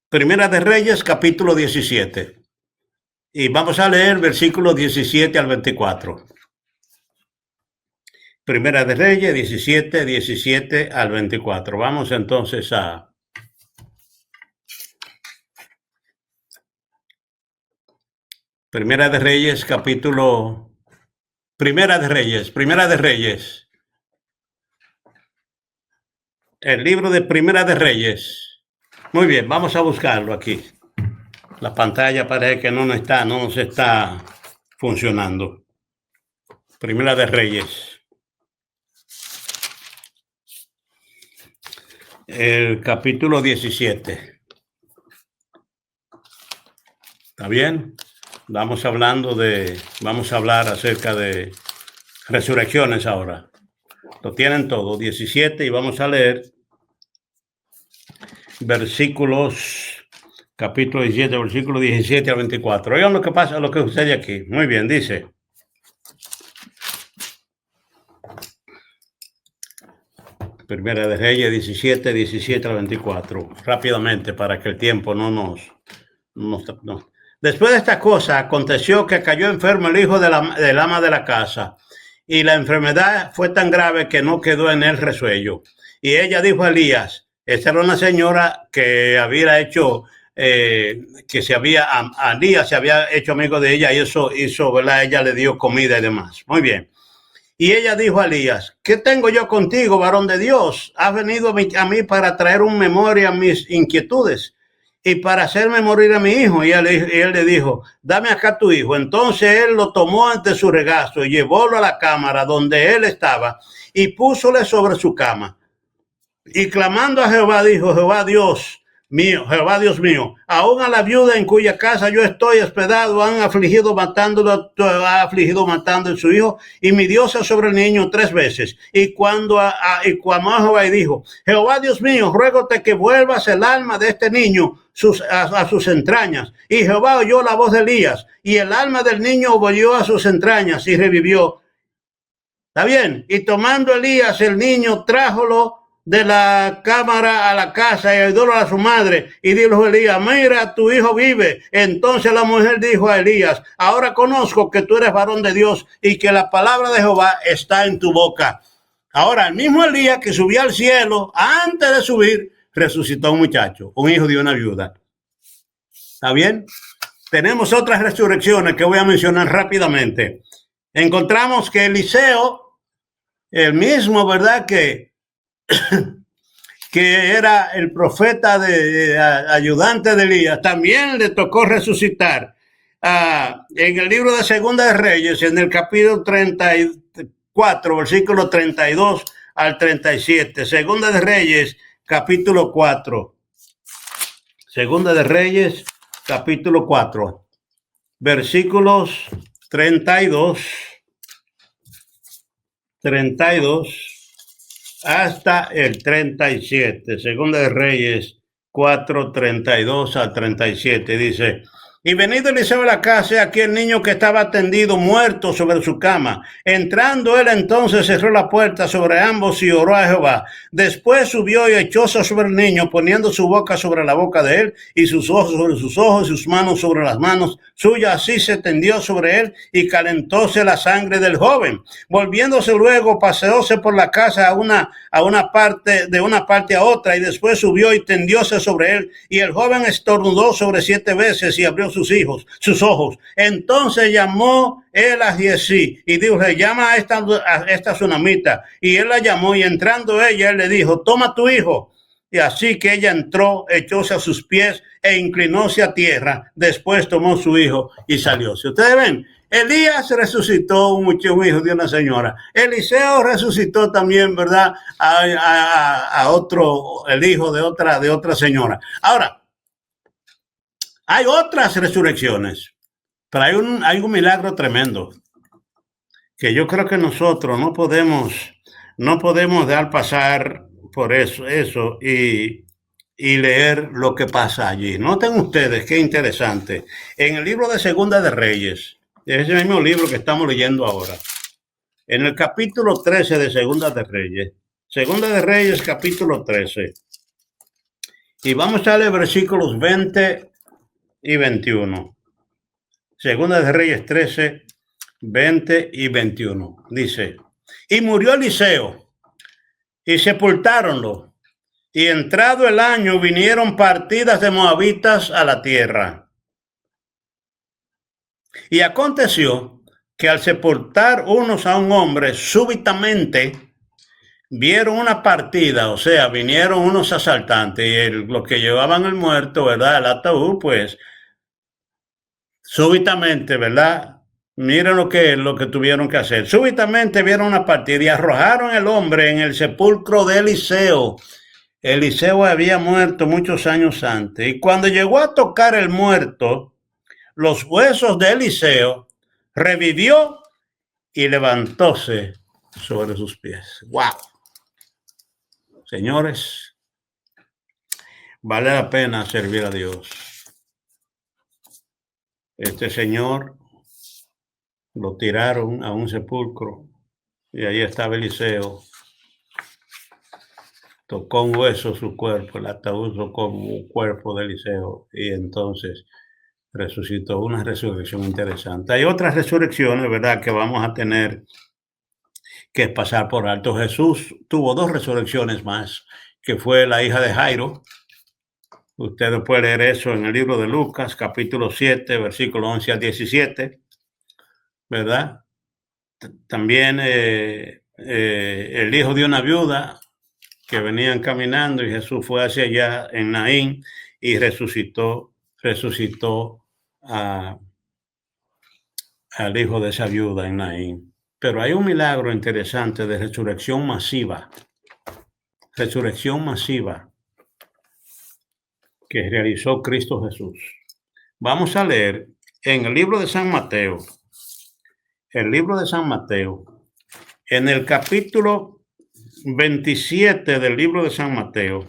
Primera de Reyes, capítulo 17. Y vamos a leer versículos 17 al 24. Primera de Reyes, 17 al 24. Vamos entonces a Primera de Reyes, capítulo... Primera de Reyes. El libro de Primera de Reyes. Muy bien, vamos a buscarlo aquí. La pantalla parece que no se está funcionando. Primera de Reyes. El capítulo 17. ¿Está bien? Vamos a hablar acerca de resurrecciones ahora. Lo tienen todo, 17, y vamos a leer capítulo 17, versículo 17 al 24. Oigan lo que pasa, lo que sucede aquí. Muy bien, dice. Primera de Reyes 17 al 24. Rápidamente, para que el tiempo no. Después de esta cosa, aconteció que cayó enfermo el hijo del ama de la casa, y la enfermedad fue tan grave que no quedó en él resuello. Y ella dijo a Elías, esta era una señora que había hecho, Elías se había hecho amigo de ella, y eso hizo, ¿verdad? Ella le dio comida y demás. Muy bien. Y ella dijo a Elías, ¿qué tengo yo contigo, varón de Dios? Has venido a mí para traer un memoria a mis inquietudes y para hacerme morir a mi hijo. Y él le dijo, dame acá tu hijo. Entonces él lo tomó ante su regazo y llevólo a la cámara donde él estaba y púsole sobre su cama. Y clamando a Jehová, dijo, Jehová Dios mío, aún a la viuda en cuya casa yo estoy hospedado han afligido matando a su hijo, y mi Dios es sobre el niño 3 veces. Y cuando clamó a Jehová y dijo, Jehová Dios mío, ruégote que vuelvas el alma de este niño a sus entrañas. Y Jehová oyó la voz de Elías, y el alma del niño volvió a sus entrañas y revivió. ¿Está bien? Y tomando Elías el niño, trájolo de la cámara a la casa y ayudó a su madre, y dijo Elías, mira, tu hijo vive. Entonces la mujer dijo a Elías, ahora conozco que tú eres varón de Dios y que la palabra de Jehová está en tu boca. Ahora, el mismo Elías que subió al cielo, antes de subir, resucitó a un muchacho, un hijo de una viuda. ¿Está bien? Tenemos otras resurrecciones que voy a mencionar rápidamente. Encontramos que Eliseo, el mismo, ¿verdad? Que era el profeta ayudante de Elías, también le tocó resucitar. En el libro de Segunda de Reyes, en el capítulo 34, versículo 32 al 37. Segunda de Reyes, capítulo 4. Segunda de Reyes, capítulo 4. Versículos 32 hasta el 37. Segunda de Reyes 4, 32 al 37. Dice: y venido Eliseo a la casa, aquí el niño que estaba tendido muerto sobre su cama. Entrando él entonces cerró la puerta sobre ambos y oró a Jehová. Después subió y echóse sobre el niño, poniendo su boca sobre la boca de él y sus ojos sobre sus ojos y sus manos sobre las manos suyas. Así se tendió sobre él y calentóse la sangre del joven. Volviéndose luego, paseóse por la casa de una parte a otra, y después subió y tendióse sobre él, y el joven estornudó sobre 7 veces y abrió sus ojos. Entonces llamó él a Giezi y dijo: llama a esta tsunamita. Y él la llamó, y entrando ella, él le dijo: toma tu hijo. Y así que ella entró, echóse a sus pies e inclinóse a tierra. Después tomó su hijo y salió. Si ustedes ven, Elías resucitó un hijo de una señora. Eliseo resucitó también, ¿verdad? A otro, el hijo de otra señora. Ahora, hay otras resurrecciones, pero hay un milagro tremendo que yo creo que nosotros no podemos dejar pasar por eso y leer lo que pasa allí. Noten ustedes qué interesante. En el libro de Segunda de Reyes, ese mismo libro que estamos leyendo ahora, en el capítulo 13 de Segunda de Reyes, capítulo 13, y vamos a leer versículos 20 y 21. Segunda de Reyes 13, 20 y 21. Dice: y murió Eliseo, y sepultáronlo, y entrado el año vinieron partidas de moabitas a la tierra. Y aconteció que al sepultar unos a un hombre, súbitamente vieron una partida, o sea, vinieron unos asaltantes, y los que llevaban el muerto, ¿verdad? El ataúd, pues, súbitamente, ¿verdad? Miren lo que tuvieron que hacer. Súbitamente vieron una partida y arrojaron el hombre en el sepulcro de Eliseo. Eliseo había muerto muchos años antes. Y cuando llegó a tocar el muerto, los huesos de Eliseo, revivió y levantóse sobre sus pies. ¡Wow! Señores, vale la pena servir a Dios. Este señor lo tiraron a un sepulcro y ahí estaba Eliseo. Tocó un hueso su cuerpo, el ataúd tocó un cuerpo de Eliseo, y entonces resucitó. Una resurrección interesante. Hay otras resurrecciones, ¿verdad?, que vamos a tener que pasar por alto. Jesús tuvo 2 resurrecciones más, que fue la hija de Jairo. Ustedes pueden leer eso en el libro de Lucas, capítulo 7, versículo 11 al 17, ¿verdad? También el hijo de una viuda, que venían caminando, y Jesús fue hacia allá en Naín y resucitó al hijo de esa viuda en Naín. Pero hay un milagro interesante de resurrección masiva que realizó Cristo Jesús. Vamos a leer en el libro de San Mateo, en el capítulo 27 del libro de San Mateo.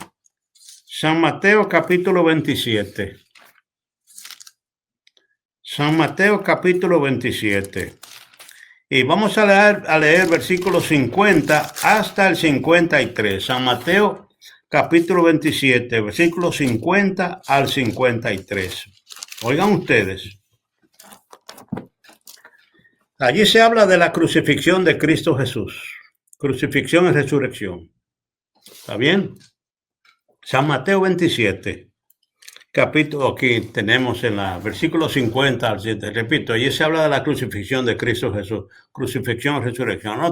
San Mateo capítulo 27. San Mateo capítulo 27. Y vamos a leer versículos 50 hasta el 53. San Mateo capítulo 27, versículos 50 al 53. Oigan ustedes. Allí se habla de la crucifixión de Cristo Jesús. crucifixión y resurrección. ¿Está bien? San Mateo 27, capítulo, aquí tenemos en la versículo 50 al 7, repito, allí se habla de la crucifixión de Cristo Jesús, crucifixión y resurrección. ¿No?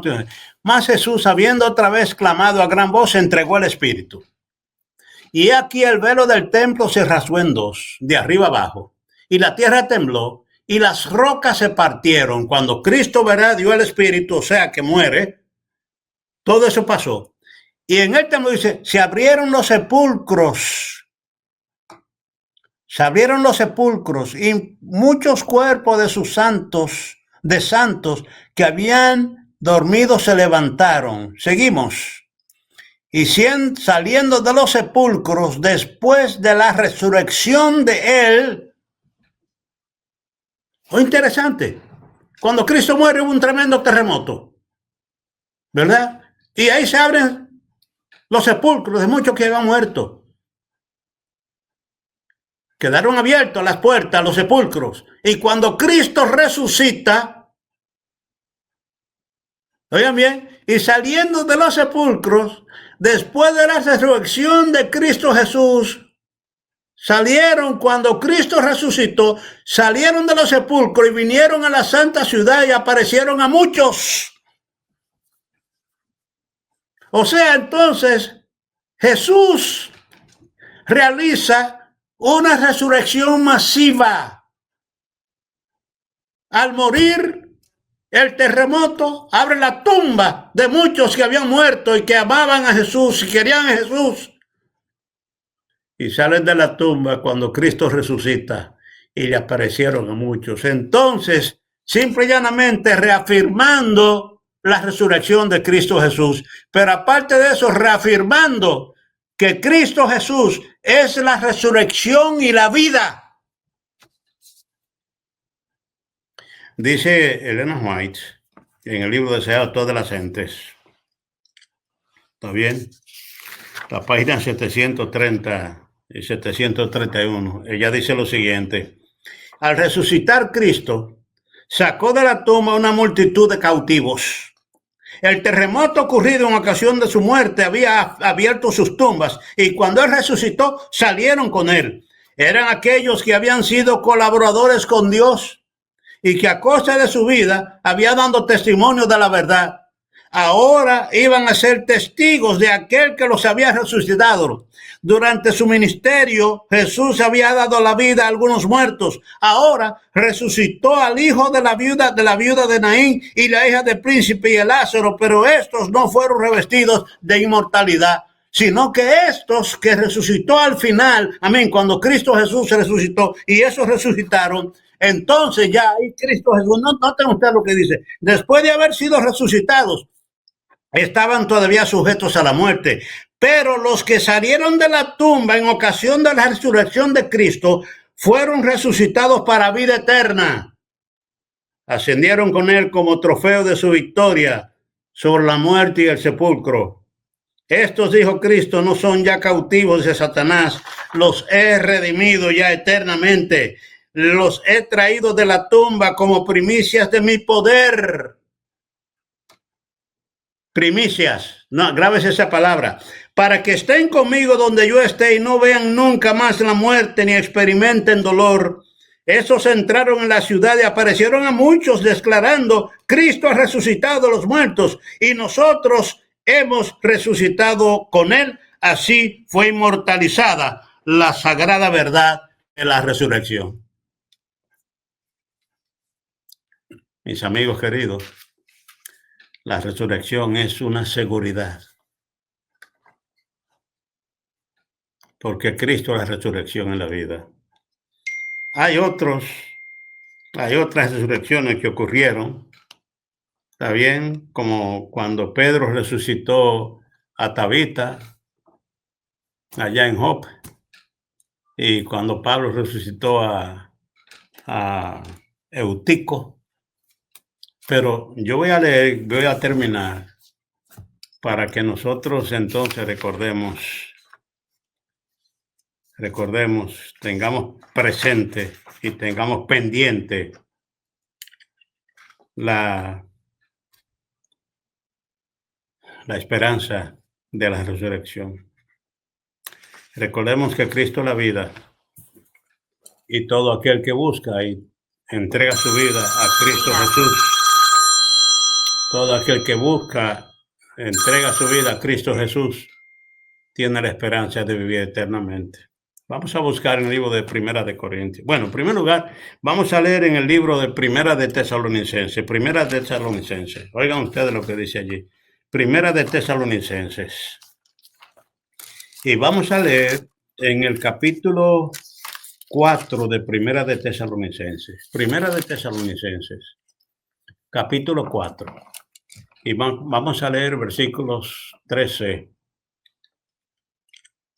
Mas Jesús, habiendo otra vez clamado a gran voz, entregó el Espíritu. Y aquí el velo del templo se rasgó en dos, de arriba abajo, y la tierra tembló, y las rocas se partieron. Cuando Cristo, ¿verdad?, dio el Espíritu, o sea, que muere, todo eso pasó. Y en el templo dice, se abrieron los sepulcros. Se abrieron los sepulcros y muchos cuerpos de sus santos, que habían dormido se levantaron. Seguimos. Y saliendo de los sepulcros después de la resurrección de él. Oh, interesante. Cuando Cristo muere hubo un tremendo terremoto, ¿verdad? Y ahí se abren los sepulcros de muchos que habían muerto. Quedaron abiertas las puertas, los sepulcros. Y cuando Cristo resucita, oigan bien, y saliendo de los sepulcros, después de la resurrección de Cristo Jesús, salieron cuando Cristo resucitó, salieron de los sepulcros y vinieron a la santa ciudad y aparecieron a muchos. O sea, entonces, Jesús realiza una resurrección masiva. Al morir, el terremoto abre la tumba de muchos que habían muerto y que amaban a Jesús y querían a Jesús. Y salen de la tumba cuando Cristo resucita y le aparecieron a muchos. Entonces, simple y llanamente reafirmando la resurrección de Cristo Jesús. Pero aparte de eso, reafirmando que Cristo Jesús es la resurrección y la vida. Dice Elena White en el libro Deseado todas las gentes. ¿Está bien? La página 730 y 731. Ella dice lo siguiente. Al resucitar Cristo, sacó de la tumba una multitud de cautivos. El terremoto ocurrido en ocasión de su muerte había abierto sus tumbas y cuando él resucitó salieron con él. Eran aquellos que habían sido colaboradores con Dios y que a costa de su vida había dado testimonio de la verdad. Ahora iban a ser testigos de aquel que los había resucitado. Durante su ministerio, Jesús había dado la vida a algunos muertos. Ahora resucitó al hijo de la viuda de Naín y la hija del príncipe y el Lázaro, pero estos no fueron revestidos de inmortalidad, sino que estos que resucitó al final, amén, cuando Cristo Jesús resucitó y esos resucitaron, entonces ya ahí Cristo Jesús, noten ustedes lo que dice, después de haber sido resucitados, estaban todavía sujetos a la muerte, pero los que salieron de la tumba en ocasión de la resurrección de Cristo fueron resucitados para vida eterna. Ascendieron con él como trofeo de su victoria sobre la muerte y el sepulcro. Estos, dijo Cristo, no son ya cautivos de Satanás, los he redimido ya eternamente. Los he traído de la tumba como primicias de mi poder. Primicias, no, grábese esa palabra. Para que estén conmigo donde yo esté y no vean nunca más la muerte ni experimenten dolor. Esos entraron en la ciudad y aparecieron a muchos declarando, Cristo ha resucitado a los muertos y nosotros hemos resucitado con él. Así fue inmortalizada la sagrada verdad de la resurrección. Mis amigos queridos, la resurrección es una seguridad. Porque Cristo es la resurrección en la vida. Hay otras resurrecciones que ocurrieron. Está bien, como cuando Pedro resucitó a Tabita allá en Jope. Y cuando Pablo resucitó a Eutico. Pero yo voy a terminar para que nosotros entonces recordemos, tengamos presente y tengamos pendiente la la esperanza de la resurrección. Recordemos que Cristo es la vida, y todo aquel que busca y entrega su vida a Cristo Jesús, todo aquel que busca, entrega su vida a Cristo Jesús, tiene la esperanza de vivir eternamente. Vamos a buscar en el libro de Primera de Corintios. Bueno, en primer lugar, vamos a leer en el libro de Primera de Tesalonicenses. Primera de Tesalonicenses. Oigan ustedes lo que dice allí. Primera de Tesalonicenses. Y vamos a leer en el capítulo 4 de Primera de Tesalonicenses. Primera de Tesalonicenses. Capítulo 4. Y vamos a leer versículos 13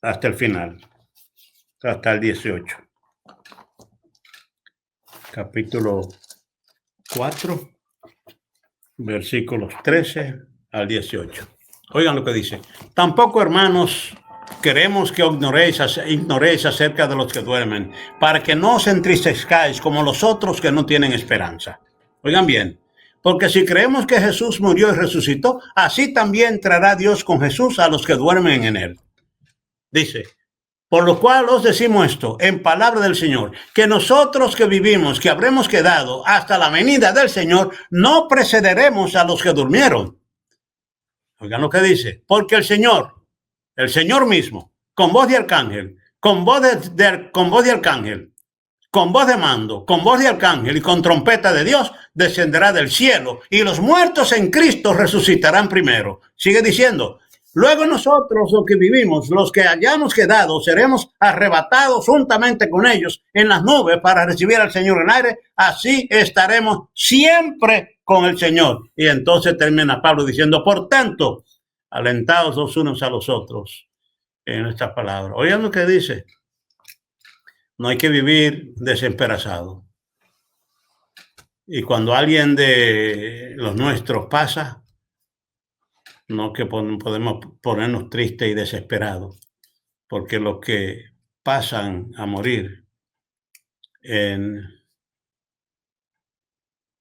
hasta el final. Hasta el 18. Capítulo 4, versículos 13 al 18. Oigan lo que dice. Tampoco, hermanos, queremos que ignoréis acerca de los que duermen, para que no os entristezcáis como los otros que no tienen esperanza. Oigan bien, porque si creemos que Jesús murió y resucitó, así también traerá Dios con Jesús a los que duermen en él. Dice, por lo cual os decimos esto, en palabra del Señor, que nosotros que vivimos, que habremos quedado hasta la venida del Señor, no precederemos a los que durmieron. Oigan lo que dice, porque el Señor mismo, con voz de arcángel, con voz de arcángel, con voz de mando, con voz de arcángel y con trompeta de Dios, descenderá del cielo, y los muertos en Cristo resucitarán primero. Sigue diciendo, luego nosotros, los que vivimos, los que hayamos quedado, seremos arrebatados juntamente con ellos en las nubes para recibir al Señor en aire. Así estaremos siempre con el Señor. Y entonces termina Pablo diciendo, por tanto, alentados los unos a los otros en estas palabras. Oigan lo que dice. No hay que vivir desesperanzado. Y cuando alguien de los nuestros pasa, no que podemos ponernos tristes y desesperados, porque los que pasan a morir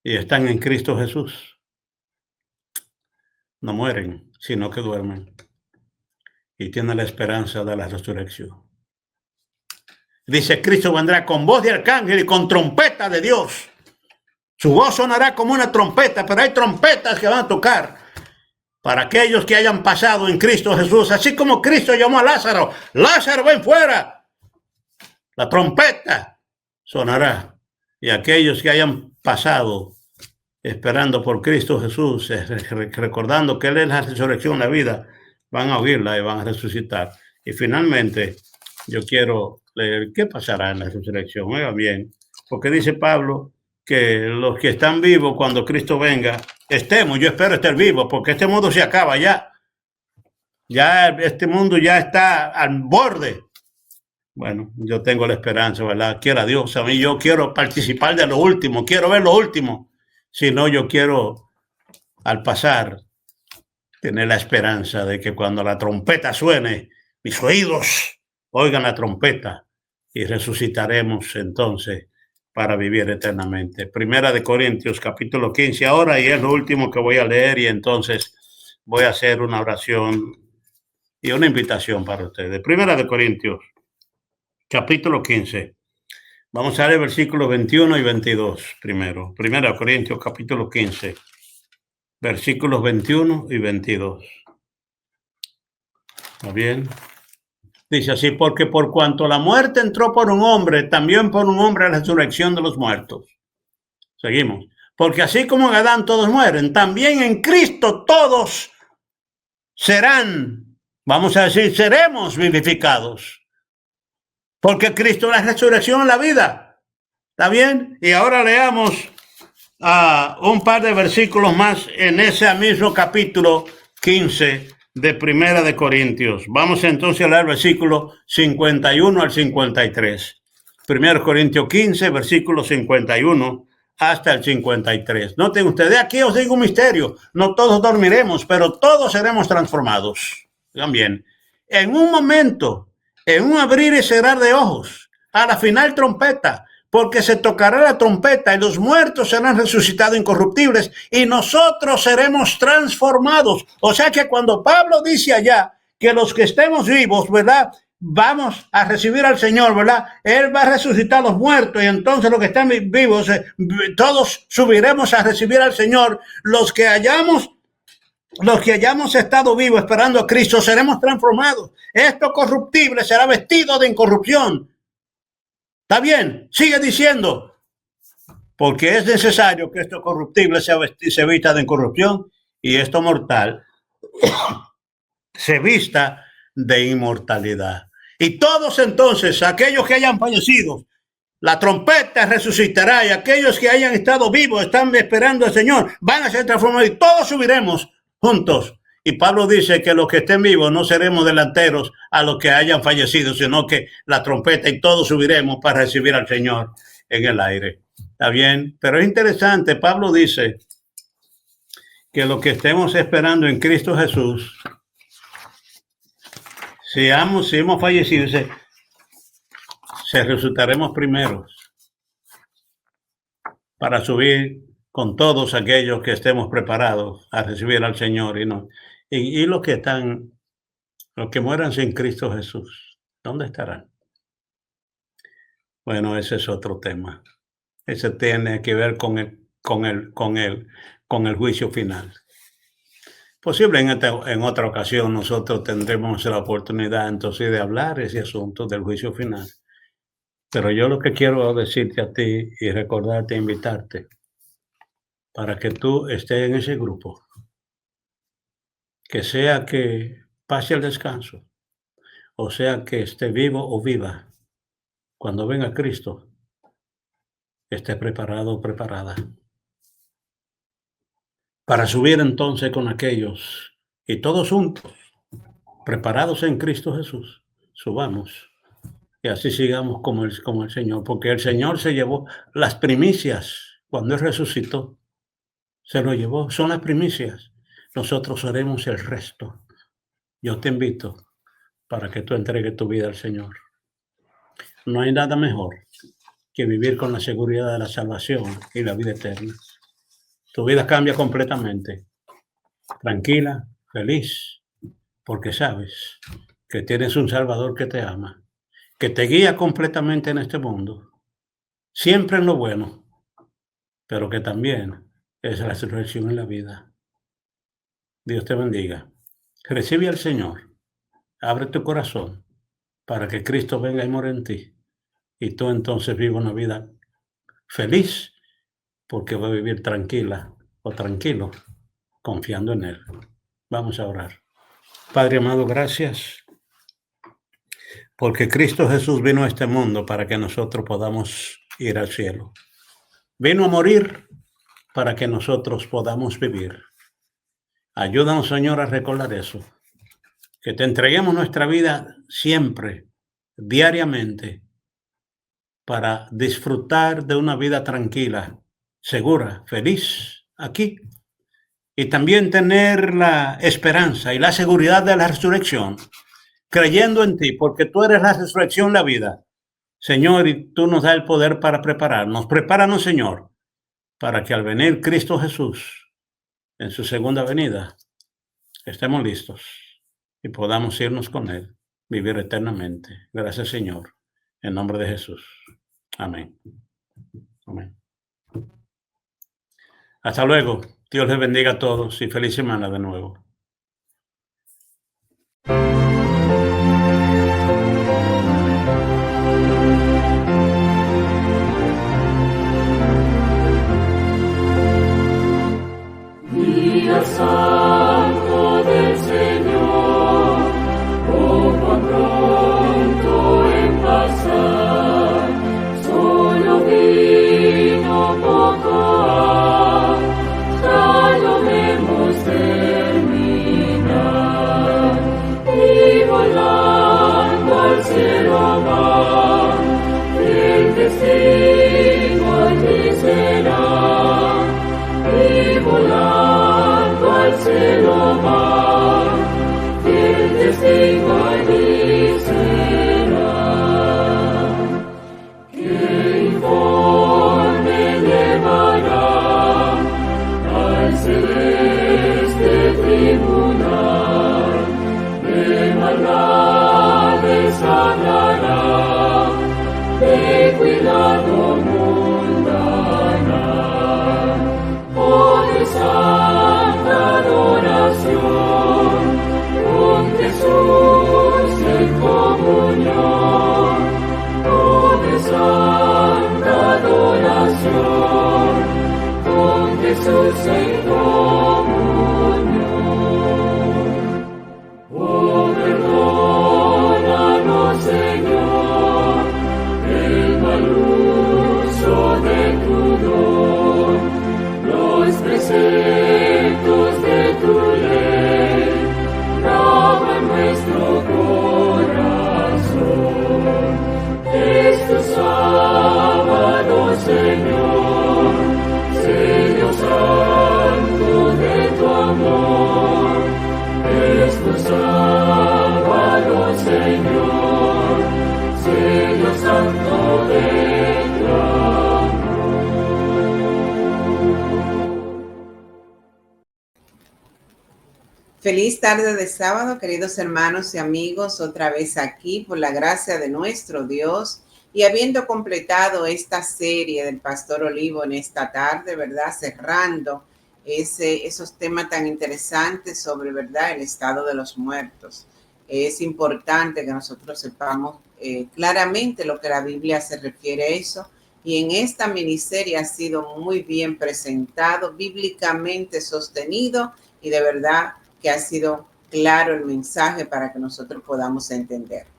y están en Cristo Jesús, no mueren, sino que duermen y tienen la esperanza de la resurrección. Dice, Cristo vendrá con voz de arcángel y con trompeta de Dios. Su voz sonará como una trompeta, pero hay trompetas que van a tocar para aquellos que hayan pasado en Cristo Jesús, así como Cristo llamó a Lázaro, Lázaro, ven fuera. La trompeta sonará, y aquellos que hayan pasado esperando por Cristo Jesús, recordando que Él es la resurrección, la vida, van a oírla y van a resucitar. Y finalmente, yo quiero leer qué pasará en la resurrección. Oiga bien, porque dice Pablo que los que están vivos cuando Cristo venga, yo espero estar vivo, porque este mundo se acaba ya. Ya este mundo ya está al borde. Bueno, yo tengo la esperanza, ¿verdad? Quiera Dios, a mí yo quiero participar de lo último, quiero ver lo último. Si no, yo quiero, al pasar, tener la esperanza de que cuando la trompeta suene, mis oídos oigan la trompeta y resucitaremos entonces para vivir eternamente. Primera de Corintios, capítulo 15 ahora, y es lo último que voy a leer, y entonces voy a hacer una oración y una invitación para ustedes. Primera de Corintios, capítulo 15. Vamos a leer versículos 21 y 22 primero. Primera de Corintios, capítulo 15, versículos 21 y 22. ¿Está bien? Dice así, porque por cuanto la muerte entró por un hombre, también por un hombre la resurrección de los muertos. Seguimos. Porque así como en Adán todos mueren, también en Cristo todos serán, vamos a decir, seremos vivificados. Porque Cristo es la resurrección en la vida. ¿Está bien? Y ahora leamos un par de versículos más en ese mismo capítulo 15 de Primera de Corintios. Vamos entonces a leer versículos 51 al 53. 1 Corintios 15, versículo 51 hasta el 53. Noten ustedes, aquí os digo un misterio. No todos dormiremos, pero todos seremos transformados. Vean bien. En un momento, en un abrir y cerrar de ojos, a la final trompeta, porque se tocará la trompeta y los muertos serán resucitados incorruptibles y nosotros seremos transformados. O sea que cuando Pablo dice allá que los que estemos vivos, ¿verdad?, vamos a recibir al Señor, ¿verdad? Él va a resucitar a los muertos y entonces los que están vivos, todos subiremos a recibir al Señor. Los que hayamos estado vivos esperando a Cristo seremos transformados. Esto corruptible será vestido de incorrupción. ¿Está bien? Sigue diciendo. Porque es necesario que esto corruptible se vista de incorrupción y esto mortal se vista de inmortalidad. Y todos entonces, aquellos que hayan fallecido, la trompeta resucitará y aquellos que hayan estado vivos, están esperando al Señor, van a ser transformados y todos subiremos juntos. Y Pablo dice que los que estén vivos no seremos delanteros a los que hayan fallecido, sino que la trompeta y todos subiremos para recibir al Señor en el aire. ¿Está bien? Pero es interesante, Pablo dice que lo que estemos esperando en Cristo Jesús, si hemos fallecido, se resucitaremos primeros para subir con todos aquellos que estemos preparados a recibir al Señor. Y los que mueran sin Cristo Jesús, ¿dónde estarán? Bueno, ese es otro tema. Ese tiene que ver con el juicio final. Posible en otra ocasión nosotros tendremos la oportunidad entonces de hablar ese asunto del juicio final. Pero yo lo que quiero decirte a ti y recordarte, invitarte, para que tú estés en ese grupo, que sea que pase el descanso, o sea que esté vivo o viva, cuando venga Cristo, esté preparado o preparada para subir entonces con aquellos y todos juntos, preparados en Cristo Jesús, subamos y así sigamos como el Señor, porque el Señor se llevó las primicias cuando Él resucitó, se lo llevó, son las primicias, nosotros haremos el resto. Yo te invito para que tú entregues tu vida al Señor. No hay nada mejor que vivir con la seguridad de la salvación y la vida eterna. Tu vida cambia completamente, tranquila, feliz, porque sabes que tienes un Salvador que te ama, que te guía completamente en este mundo, siempre en lo bueno, pero que también es la resurrección en la vida. Dios te bendiga. Recibe al Señor, abre tu corazón para que Cristo venga y more en ti, y tú entonces viva una vida feliz, porque va a vivir tranquila o tranquilo, confiando en Él. Vamos a orar. Padre amado, gracias, porque Cristo Jesús vino a este mundo para que nosotros podamos ir al cielo. Vino a morir para que nosotros podamos vivir. Ayúdanos, Señor, a recordar eso. Que te entreguemos nuestra vida siempre, diariamente, para disfrutar de una vida tranquila, segura, feliz aquí. Y también tener la esperanza y la seguridad de la resurrección, creyendo en ti, porque tú eres la resurrección, la vida. Señor, y tú nos das el poder para prepararnos. Prepáranos, Señor, para que al venir Cristo Jesús en su segunda venida, estemos listos y podamos irnos con Él, vivir eternamente. Gracias, Señor, en nombre de Jesús. Amén. Amén. Hasta luego. Dios les bendiga a todos y feliz semana de nuevo. Día santo del Señor, oh cuán pronto en pasar, solo vino poco ha, ya lo vemos terminar. en comunión. Oh, perdónanos, Señor, el mal uso de tu don, los preceptos de tu ley, graba en nuestro corazón. Este sábado, Señor, sello santo de tu amor. Este sábado, Señor, sello santo de tu amor. Feliz tarde de sábado, queridos hermanos y amigos, otra vez aquí por la gracia de nuestro Dios y habiendo completado esta serie del Pastor Olivo en esta tarde, ¿verdad? Cerrando esos temas tan interesantes sobre, ¿verdad?, el estado de los muertos. Es importante que nosotros sepamos claramente lo que la Biblia se refiere a eso, y en esta miniserie ha sido muy bien presentado, bíblicamente sostenido, y de verdad que ha sido claro el mensaje para que nosotros podamos entenderlo.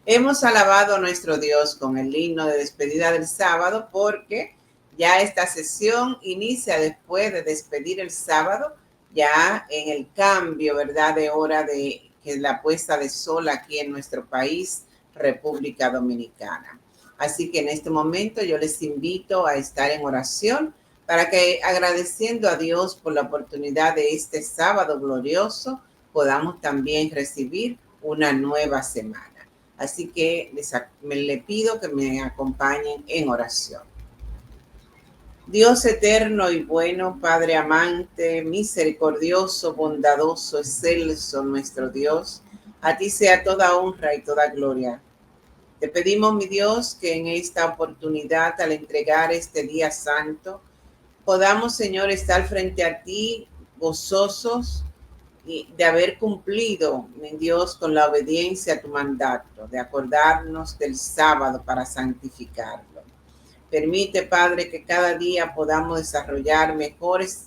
Hemos alabado a nuestro Dios con el himno de despedida del sábado, porque ya esta sesión inicia después de despedir el sábado, ya en el cambio, ¿verdad?, de hora de que es la puesta de sol aquí en nuestro país, República Dominicana. Así que en este momento yo les invito a estar en oración para que, agradeciendo a Dios por la oportunidad de este sábado glorioso, podamos también recibir una nueva semana. Así que le pido que me acompañen en oración. Dios eterno y bueno, Padre amante, misericordioso, bondadoso, excelso nuestro Dios, a ti sea toda honra y toda gloria. Te pedimos, mi Dios, que en esta oportunidad, al entregar este día santo, podamos, Señor, estar frente a ti gozosos y de haber cumplido, mi Dios, con la obediencia a tu mandato, de acordarnos del sábado para santificarlo. Permite, Padre, que cada día podamos desarrollar mejores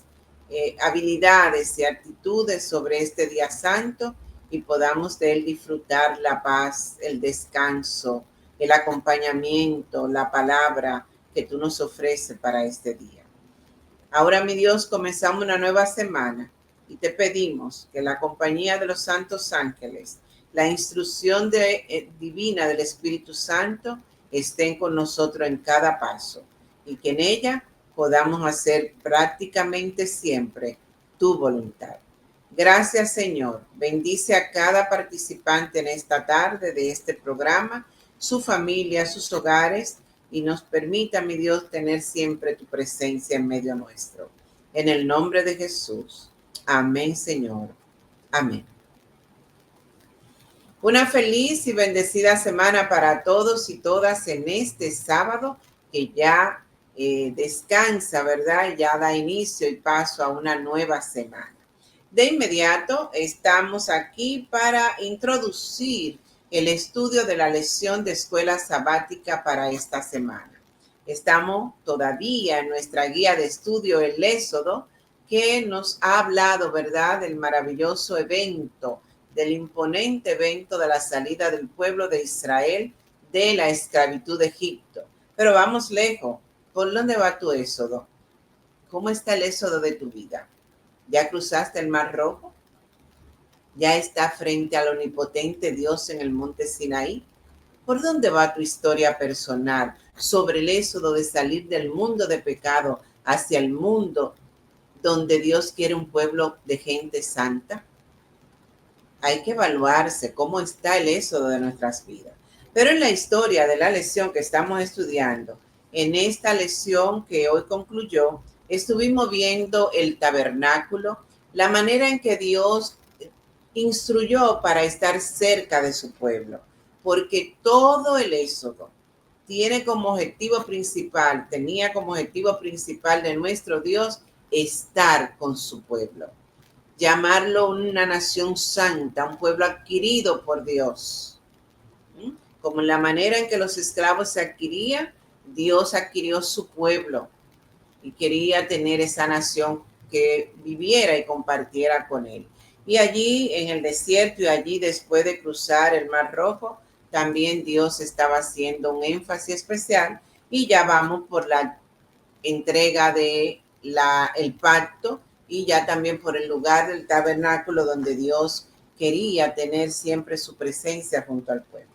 habilidades y actitudes sobre este día santo y podamos de él disfrutar la paz, el descanso, el acompañamiento, la palabra que tú nos ofreces para este día. Ahora, mi Dios, comenzamos una nueva semana y te pedimos que la compañía de los santos ángeles, la instrucción divina del Espíritu Santo estén con nosotros en cada paso y que en ella podamos hacer prácticamente siempre tu voluntad. Gracias, Señor. Bendice a cada participante en esta tarde de este programa, su familia, sus hogares, y nos permita, mi Dios, tener siempre tu presencia en medio nuestro. En el nombre de Jesús. Amén, Señor. Amén. Una feliz y bendecida semana para todos y todas en este sábado que ya descansa, ¿verdad? Ya da inicio y paso a una nueva semana. De inmediato estamos aquí para introducir el estudio de la lección de escuela sabática para esta semana. Estamos todavía en nuestra guía de estudio, el Éxodo, que nos ha hablado, ¿verdad?, del maravilloso evento, del imponente evento de la salida del pueblo de Israel de la esclavitud de Egipto. Pero vamos lejos. ¿Por dónde va tu éxodo? ¿Cómo está el éxodo de tu vida? ¿Ya cruzaste el Mar Rojo? ¿Ya está frente al omnipotente Dios en el monte Sinaí? ¿Por dónde va tu historia personal sobre el éxodo de salir del mundo de pecado hacia el mundo donde Dios quiere un pueblo de gente santa? Hay que evaluarse cómo está el éxodo de nuestras vidas. Pero en la historia de la lección que estamos estudiando, en esta lección que hoy concluyó, estuvimos viendo el tabernáculo, la manera en que Dios instruyó para estar cerca de su pueblo, porque todo el éxodo tenía como objetivo principal de nuestro Dios estar con su pueblo, llamarlo una nación santa, un pueblo adquirido por Dios. Como la manera en que los esclavos se adquirían, Dios adquirió su pueblo y quería tener esa nación que viviera y compartiera con él. Y allí en el desierto y allí después de cruzar el Mar Rojo, también Dios estaba haciendo un énfasis especial y ya vamos por la entrega de el pacto y ya también por el lugar del tabernáculo donde Dios quería tener siempre su presencia junto al pueblo.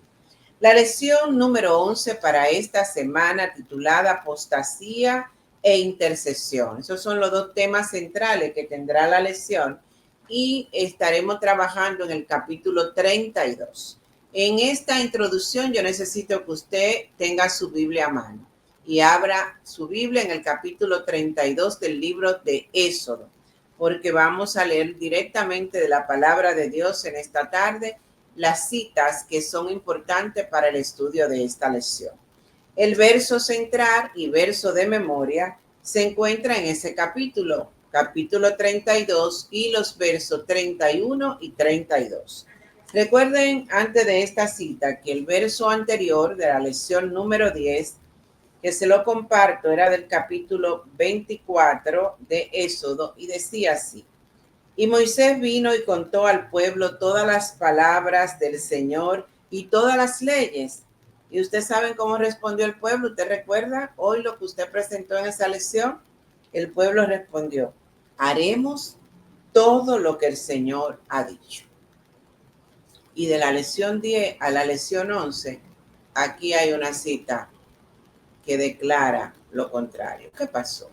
La lección número 11 para esta semana titulada Apostasía e Intercesión. Esos son los dos temas centrales que tendrá la lección y estaremos trabajando en el capítulo 32. En esta introducción yo necesito que usted tenga su Biblia a mano y abra su Biblia en el capítulo 32 del libro de Éxodo, porque vamos a leer directamente de la palabra de Dios en esta tarde las citas que son importantes para el estudio de esta lección. El verso central y verso de memoria se encuentra en ese capítulo 32 y los versos 31 y 32. Recuerden antes de esta cita que el verso anterior de la lección número 10, que se lo comparto, era del capítulo 24 de Éxodo y decía así: y Moisés vino y contó al pueblo todas las palabras del Señor y todas las leyes. Y ustedes saben cómo respondió el pueblo. ¿Usted recuerda hoy lo que usted presentó en esa lección? El pueblo respondió: haremos todo lo que el Señor ha dicho. Y de la lección 10 a la lección 11, aquí hay una cita que declara lo contrario. ¿Qué pasó?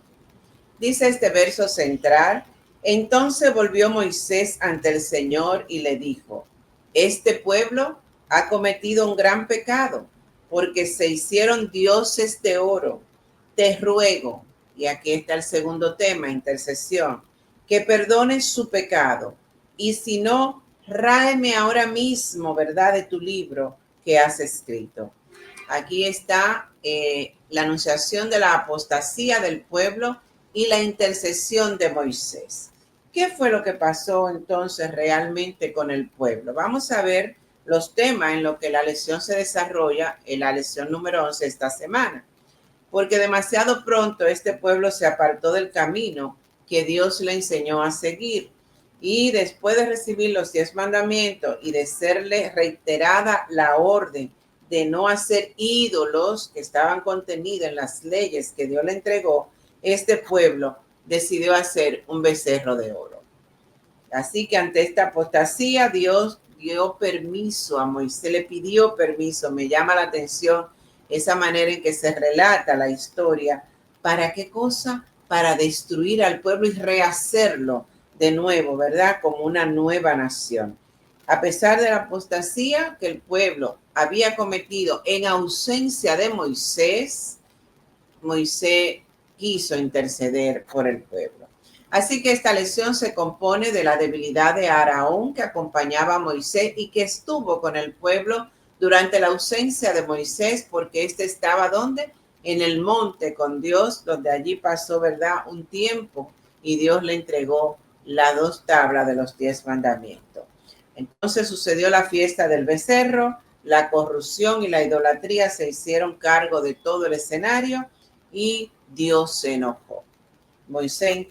Dice este verso central: entonces volvió Moisés ante el Señor y le dijo: este pueblo ha cometido un gran pecado, porque se hicieron dioses de oro. Te ruego, y aquí está el segundo tema, intercesión, que perdones su pecado, y si no, ráeme ahora mismo, ¿verdad?, de tu libro que has escrito. Aquí está la anunciación de la apostasía del pueblo y la intercesión de Moisés. ¿Qué fue lo que pasó entonces realmente con el pueblo? Vamos a ver los temas en los que la lección se desarrolla en la lección número 11 esta semana. Porque demasiado pronto este pueblo se apartó del camino que Dios le enseñó a seguir. Y después de recibir los 10 mandamientos y de serle reiterada la orden de no hacer ídolos que estaban contenidos en las leyes que Dios le entregó, este pueblo decidió hacer un becerro de oro. Así que ante esta apostasía, Dios dio permiso a Moisés, le pidió permiso. Me llama la atención esa manera en que se relata la historia. ¿Para qué cosa? Para destruir al pueblo y rehacerlo de nuevo, ¿verdad? Como una nueva nación. A pesar de la apostasía que el pueblo había cometido en ausencia de Moisés, Moisés quiso interceder por el pueblo. Así que esta lección se compone de la debilidad de Aarón, que acompañaba a Moisés y que estuvo con el pueblo durante la ausencia de Moisés, porque éste estaba ¿dónde? En el monte con Dios, donde allí pasó, ¿verdad?, un tiempo, y Dios le entregó las 2 tablas de los 10 mandamientos. Entonces sucedió la fiesta del becerro, la corrupción y la idolatría se hicieron cargo de todo el escenario y Dios se enojó. Moisés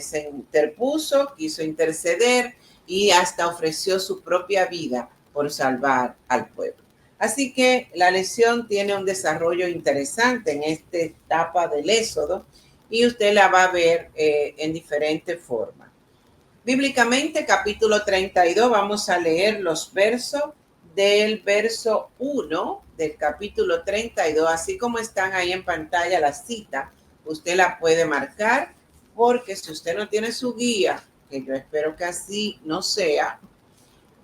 se interpuso, quiso interceder y hasta ofreció su propia vida por salvar al pueblo. Así que la lección tiene un desarrollo interesante en esta etapa del Éxodo y usted la va a ver en diferentes formas. Bíblicamente, capítulo 32, vamos a leer los versos del verso 1 del capítulo 32, así como están ahí en pantalla la cita, usted la puede marcar, porque si usted no tiene su guía, que yo espero que así no sea,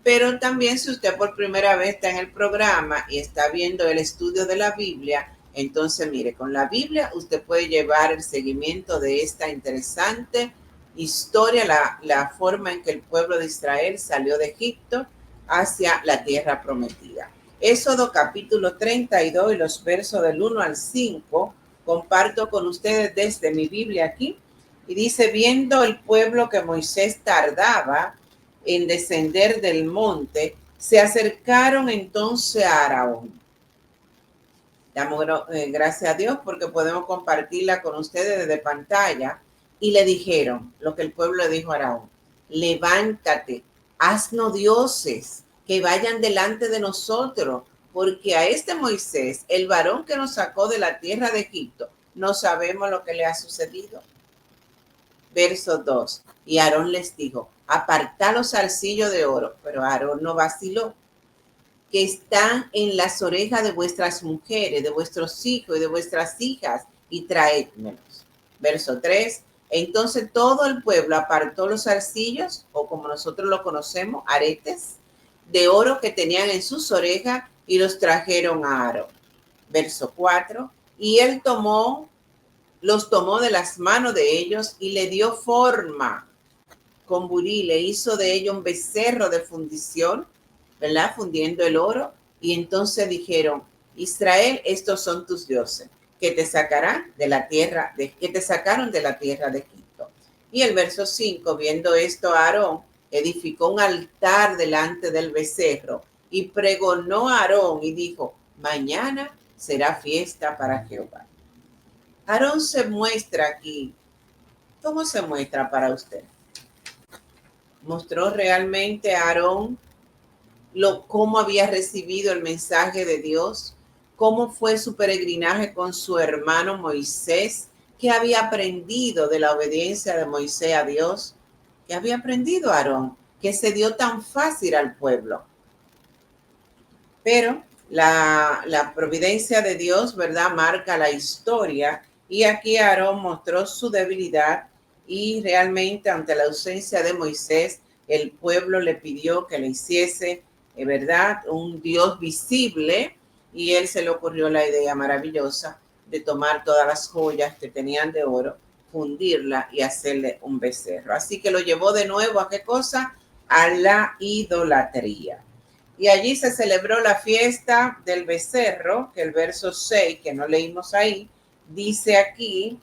pero también si usted por primera vez está en el programa y está viendo el estudio de la Biblia, entonces mire, con la Biblia usted puede llevar el seguimiento de esta interesante historia, la forma en que el pueblo de Israel salió de Egipto hacia la tierra prometida. Éxodo capítulo 32 y los versos del 1 al 5, comparto con ustedes desde mi Biblia aquí, y dice: viendo el pueblo que Moisés tardaba en descender del monte, se acercaron entonces a Aarón. Damos gracias a Dios porque podemos compartirla con ustedes desde pantalla Y le dijeron lo que el pueblo le dijo a Aarón: levántate, haznos dioses que vayan delante de nosotros, porque a este Moisés, el varón que nos sacó de la tierra de Egipto, no sabemos lo que le ha sucedido. Verso 2. Y Aarón les dijo: apartad los zarcillos de oro. Pero Aarón no vaciló, que están en las orejas de vuestras mujeres, de vuestros hijos y de vuestras hijas, y traédmelos. Verso 3. Entonces todo el pueblo apartó los zarcillos, o como nosotros lo conocemos, aretes, de oro que tenían en sus orejas, y los trajeron a Aarón. Verso 4. Y él los tomó de las manos de ellos y le dio forma con buril, le hizo de ellos un becerro de fundición, ¿verdad? Fundiendo el oro. Y entonces dijeron: Israel, estos son tus dioses, que te sacaron de la tierra de Egipto. Y el verso 5, viendo esto, Aarón edificó un altar delante del becerro y pregonó a Aarón y dijo: mañana será fiesta para Jehová. Aarón se muestra aquí. ¿Cómo se muestra para usted? Mostró realmente a Aarón cómo había recibido el mensaje de Dios, cómo fue su peregrinaje con su hermano Moisés, qué había aprendido de la obediencia de Moisés a Dios, qué había aprendido Aarón, que se dio tan fácil al pueblo. Pero la providencia de Dios, ¿verdad?, marca la historia, y aquí Aarón mostró su debilidad, y realmente ante la ausencia de Moisés, el pueblo le pidió que le hiciese, ¿verdad?, un Dios visible, y él se le ocurrió la idea maravillosa de tomar todas las joyas que tenían de oro, fundirla y hacerle un becerro. Así que lo llevó de nuevo ¿a qué cosa? A la idolatría. Y allí se celebró la fiesta del becerro, que el verso 6, que no leímos ahí, dice aquí,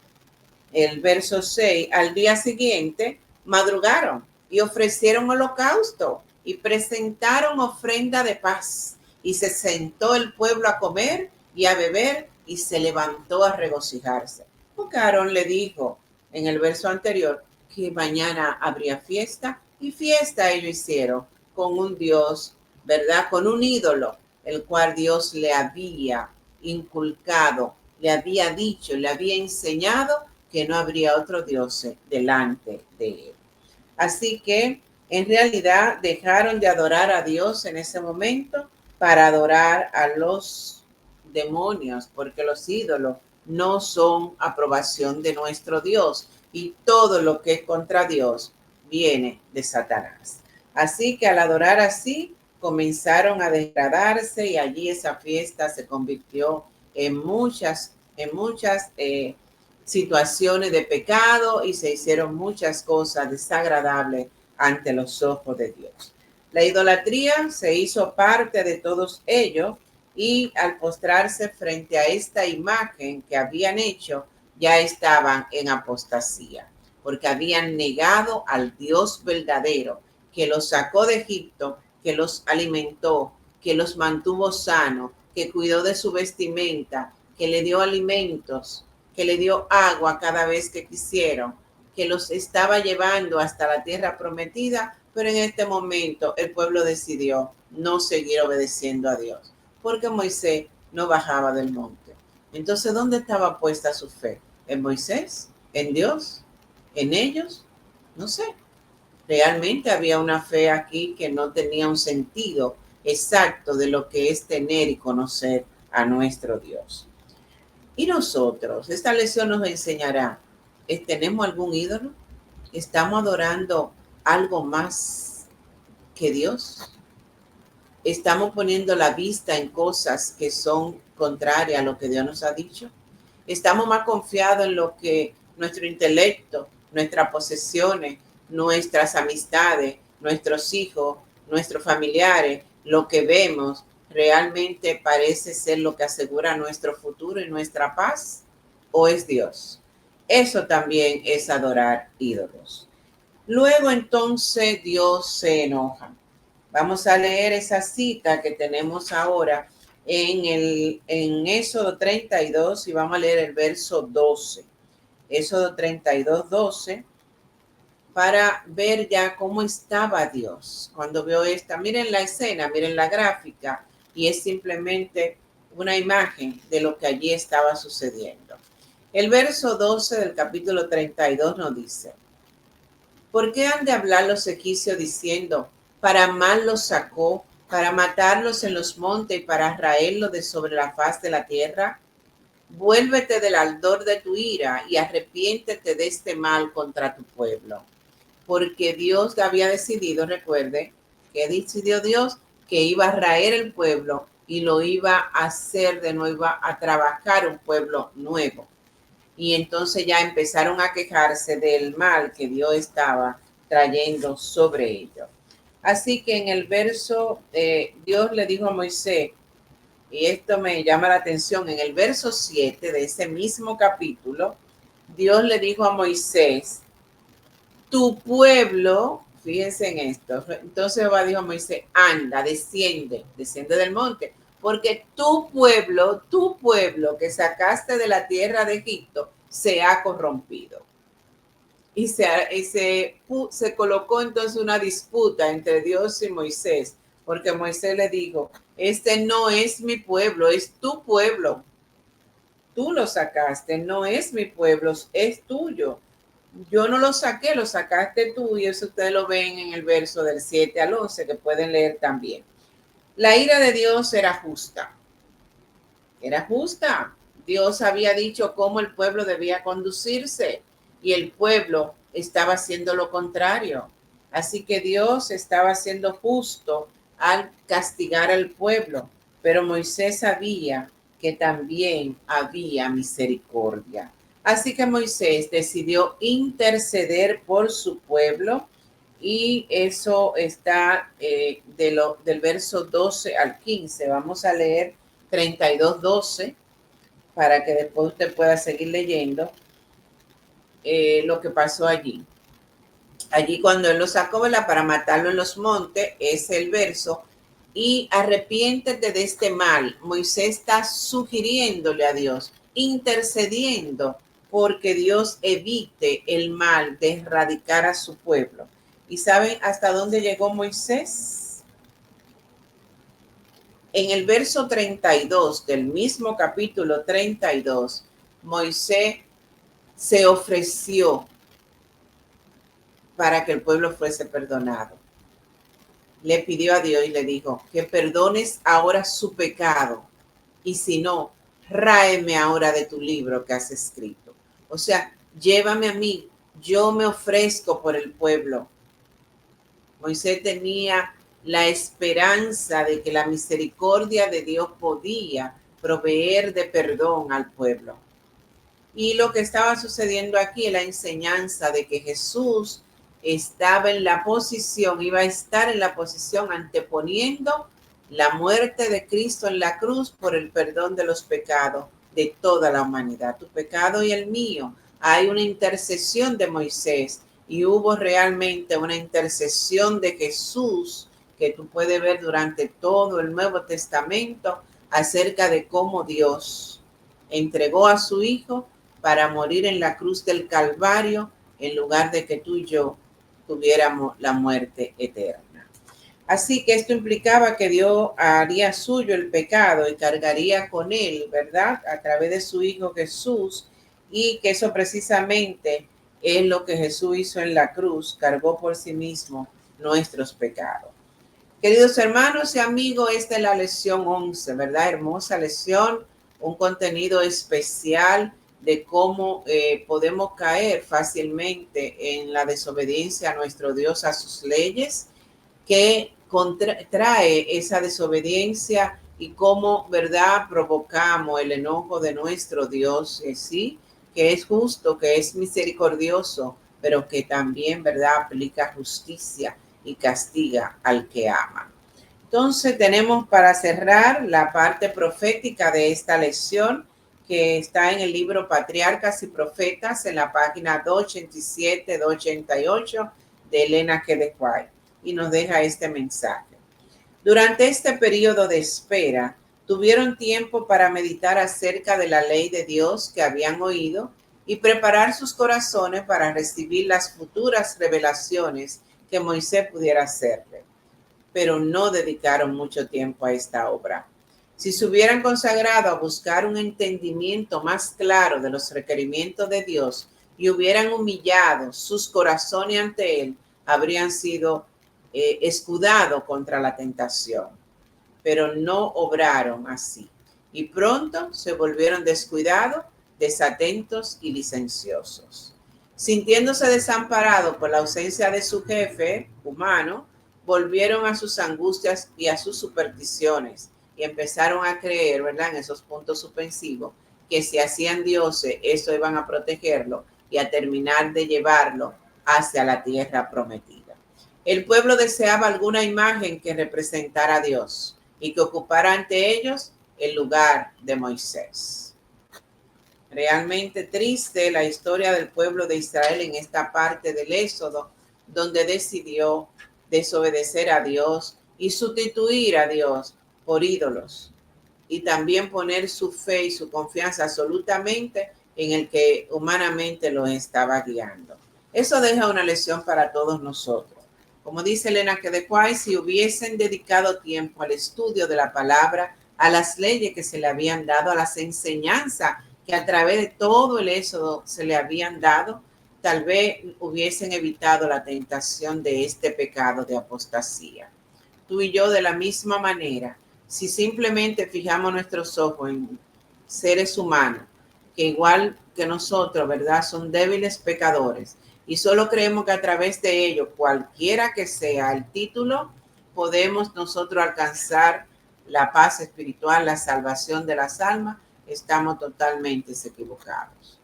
el verso 6, al día siguiente madrugaron y ofrecieron holocausto y presentaron ofrenda de paz. Y se sentó el pueblo a comer y a beber y se levantó a regocijarse. Porque Aarón le dijo en el verso anterior que mañana habría fiesta, y fiesta ellos hicieron con un Dios, ¿verdad?, con un ídolo, el cual Dios le había inculcado, le había dicho, le había enseñado que no habría otro Dios delante de él. Así que en realidad dejaron de adorar a Dios en ese momento para adorar a los demonios, porque los ídolos no son aprobación de nuestro Dios, y todo lo que es contra Dios viene de Satanás. Así que al adorar así, comenzaron a degradarse, y allí esa fiesta se convirtió en muchas situaciones de pecado, y se hicieron muchas cosas desagradables ante los ojos de Dios. La idolatría se hizo parte de todos ellos, y al postrarse frente a esta imagen que habían hecho, ya estaban en apostasía, porque habían negado al Dios verdadero, que los sacó de Egipto, que los alimentó, que los mantuvo sanos, que cuidó de su vestimenta, que le dio alimentos, que le dio agua cada vez que quisieron, que los estaba llevando hasta la tierra prometida. Pero en este momento el pueblo decidió no seguir obedeciendo a Dios, porque Moisés no bajaba del monte. Entonces, ¿dónde estaba puesta su fe? ¿En Moisés? ¿En Dios? ¿En ellos? No sé. Realmente había una fe aquí que no tenía un sentido exacto de lo que es tener y conocer a nuestro Dios. Y nosotros, esta lección nos enseñará, ¿tenemos algún ídolo? ¿Estamos adorando algo más que Dios? ¿Estamos poniendo la vista en cosas que son contrarias a lo que Dios nos ha dicho? ¿Estamos más confiados en lo que nuestro intelecto, nuestras posesiones, nuestras amistades, nuestros hijos, nuestros familiares, lo que vemos, realmente parece ser lo que asegura nuestro futuro y nuestra paz? ¿O es Dios? Eso también es adorar ídolos. Luego entonces Dios se enoja. Vamos a leer esa cita que tenemos ahora en Éxodo 32, y vamos a leer el verso 12. Éxodo 32:12, para ver ya cómo estaba Dios. Cuando veo esta, miren la escena, miren la gráfica, y es simplemente una imagen de lo que allí estaba sucediendo. El verso 12 del capítulo 32 nos dice: ¿por qué han de hablar los egipcios diciendo, para mal los sacó, para matarlos en los montes y para raerlos de sobre la faz de la tierra? Vuélvete del ardor de tu ira y arrepiéntete de este mal contra tu pueblo. Porque Dios había decidido, recuerde, que decidió Dios que iba a raer el pueblo y lo iba a hacer de nuevo, a trabajar un pueblo nuevo. Y entonces ya empezaron a quejarse del mal que Dios estaba trayendo sobre ellos. Así que en el verso, Dios le dijo a Moisés, y esto me llama la atención, en el verso 7 de ese mismo capítulo, Dios le dijo a Moisés, tu pueblo, fíjense en esto, entonces Jehová dijo a Moisés, anda, desciende del monte, porque tu pueblo que sacaste de la tierra de Egipto, se ha corrompido. Y se colocó entonces una disputa entre Dios y Moisés, porque Moisés le dijo, este no es mi pueblo, es tu pueblo. Tú lo sacaste, no es mi pueblo, es tuyo. Yo no lo saqué, lo sacaste tú, y eso ustedes lo ven en el verso del 7 al 11, que pueden leer también. La ira de Dios era justa. Era justa. Dios había dicho cómo el pueblo debía conducirse y el pueblo estaba haciendo lo contrario. Así que Dios estaba siendo justo al castigar al pueblo, pero Moisés sabía que también había misericordia. Así que Moisés decidió interceder por su pueblo y eso está del verso 12 al 15. Vamos a leer 32:12 para que después usted pueda seguir leyendo lo que pasó allí. Allí cuando él lo sacó, ¿verdad?, para matarlo en los montes, es el verso, y arrepiéntete de este mal. Moisés está sugiriéndole a Dios, intercediendo porque Dios evite el mal de erradicar a su pueblo. ¿Y saben hasta dónde llegó Moisés? En el verso 32 del mismo capítulo 32, Moisés se ofreció para que el pueblo fuese perdonado. Le pidió a Dios y le dijo, que perdones ahora su pecado, y si no, ráeme ahora de tu libro que has escrito. O sea, llévame a mí, yo me ofrezco por el pueblo. Moisés tenía la esperanza de que la misericordia de Dios podía proveer de perdón al pueblo. Y lo que estaba sucediendo aquí es la enseñanza de que Jesús estaba en la posición, iba a estar en la posición anteponiendo la muerte de Cristo en la cruz por el perdón de los pecados de toda la humanidad, tu pecado y el mío. Hay una intercesión de Moisés y hubo realmente una intercesión de Jesús que tú puedes ver durante todo el Nuevo Testamento acerca de cómo Dios entregó a su Hijo para morir en la cruz del Calvario en lugar de que tú y yo tuviéramos la muerte eterna. Así que esto implicaba que Dios haría suyo el pecado y cargaría con él, ¿verdad?, a través de su Hijo Jesús, y que eso precisamente es lo que Jesús hizo en la cruz, cargó por sí mismo nuestros pecados. Queridos hermanos y amigos, esta es la lección 11, ¿verdad? Hermosa lección, un contenido especial de cómo podemos caer fácilmente en la desobediencia a nuestro Dios, a sus leyes, que trae esa desobediencia y cómo, ¿verdad?, provocamos el enojo de nuestro Dios, sí, que es justo, que es misericordioso, pero que también, ¿verdad?, aplica justicia y castiga al que ama. Entonces tenemos para cerrar la parte profética de esta lección, que está en el libro Patriarcas y Profetas, en la página 287, 288 de Elena G. de White, y nos deja este mensaje. Durante este periodo de espera, tuvieron tiempo para meditar acerca de la ley de Dios que habían oído y preparar sus corazones para recibir las futuras revelaciones que Moisés pudiera hacerle. Pero no dedicaron mucho tiempo a esta obra. Si se hubieran consagrado a buscar un entendimiento más claro de los requerimientos de Dios y hubieran humillado sus corazones ante Él, habrían sido escudados contra la tentación. Pero no obraron así. Y pronto se volvieron descuidados, desatentos y licenciosos. Sintiéndose desamparados por la ausencia de su jefe humano, volvieron a sus angustias y a sus supersticiones y empezaron a creer, ¿verdad?, en esos puntos suspensivos, que si hacían dioses, eso iban a protegerlo y a terminar de llevarlo hacia la tierra prometida. El pueblo deseaba alguna imagen que representara a Dios y que ocupara ante ellos el lugar de Moisés. Realmente triste la historia del pueblo de Israel en esta parte del Éxodo, donde decidió desobedecer a Dios y sustituir a Dios por ídolos y también poner su fe y su confianza absolutamente en el que humanamente los estaba guiando. Eso deja una lección para todos nosotros. Como dice Elena Quedecuay, si hubiesen dedicado tiempo al estudio de la palabra, a las leyes que se le habían dado, a las enseñanzas que a través de todo el Éxodo se le habían dado, tal vez hubiesen evitado la tentación de este pecado de apostasía. Tú y yo, de la misma manera, si simplemente fijamos nuestros ojos en seres humanos, que igual que nosotros, ¿verdad?, son débiles pecadores, y solo creemos que a través de ello, cualquiera que sea el título, podemos nosotros alcanzar la paz espiritual, la salvación de las almas, estamos totalmente equivocados.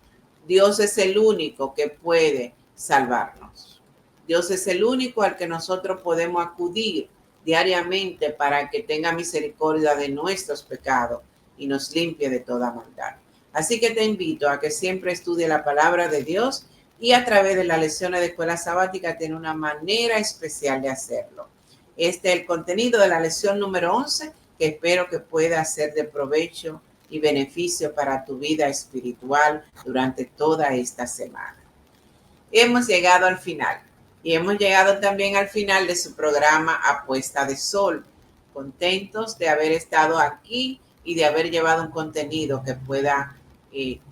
Dios es el único que puede salvarnos. Dios es el único al que nosotros podemos acudir diariamente para que tenga misericordia de nuestros pecados y nos limpie de toda maldad. Así que te invito a que siempre estudie la palabra de Dios y a través de las lecciones de escuela sabática tiene una manera especial de hacerlo. Este es el contenido de la lección número 11 que espero que pueda ser de provecho y beneficio para tu vida espiritual durante toda esta semana. Hemos llegado al final y hemos llegado también al final de su programa A Puesta de Sol. Contentos de haber estado aquí y de haber llevado un contenido que pueda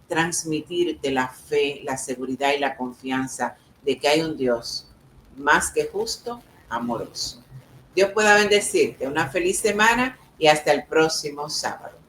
transmitirte la fe, la seguridad y la confianza de que hay un Dios más que justo, amoroso. Dios pueda bendecirte. Una feliz semana y hasta el próximo sábado.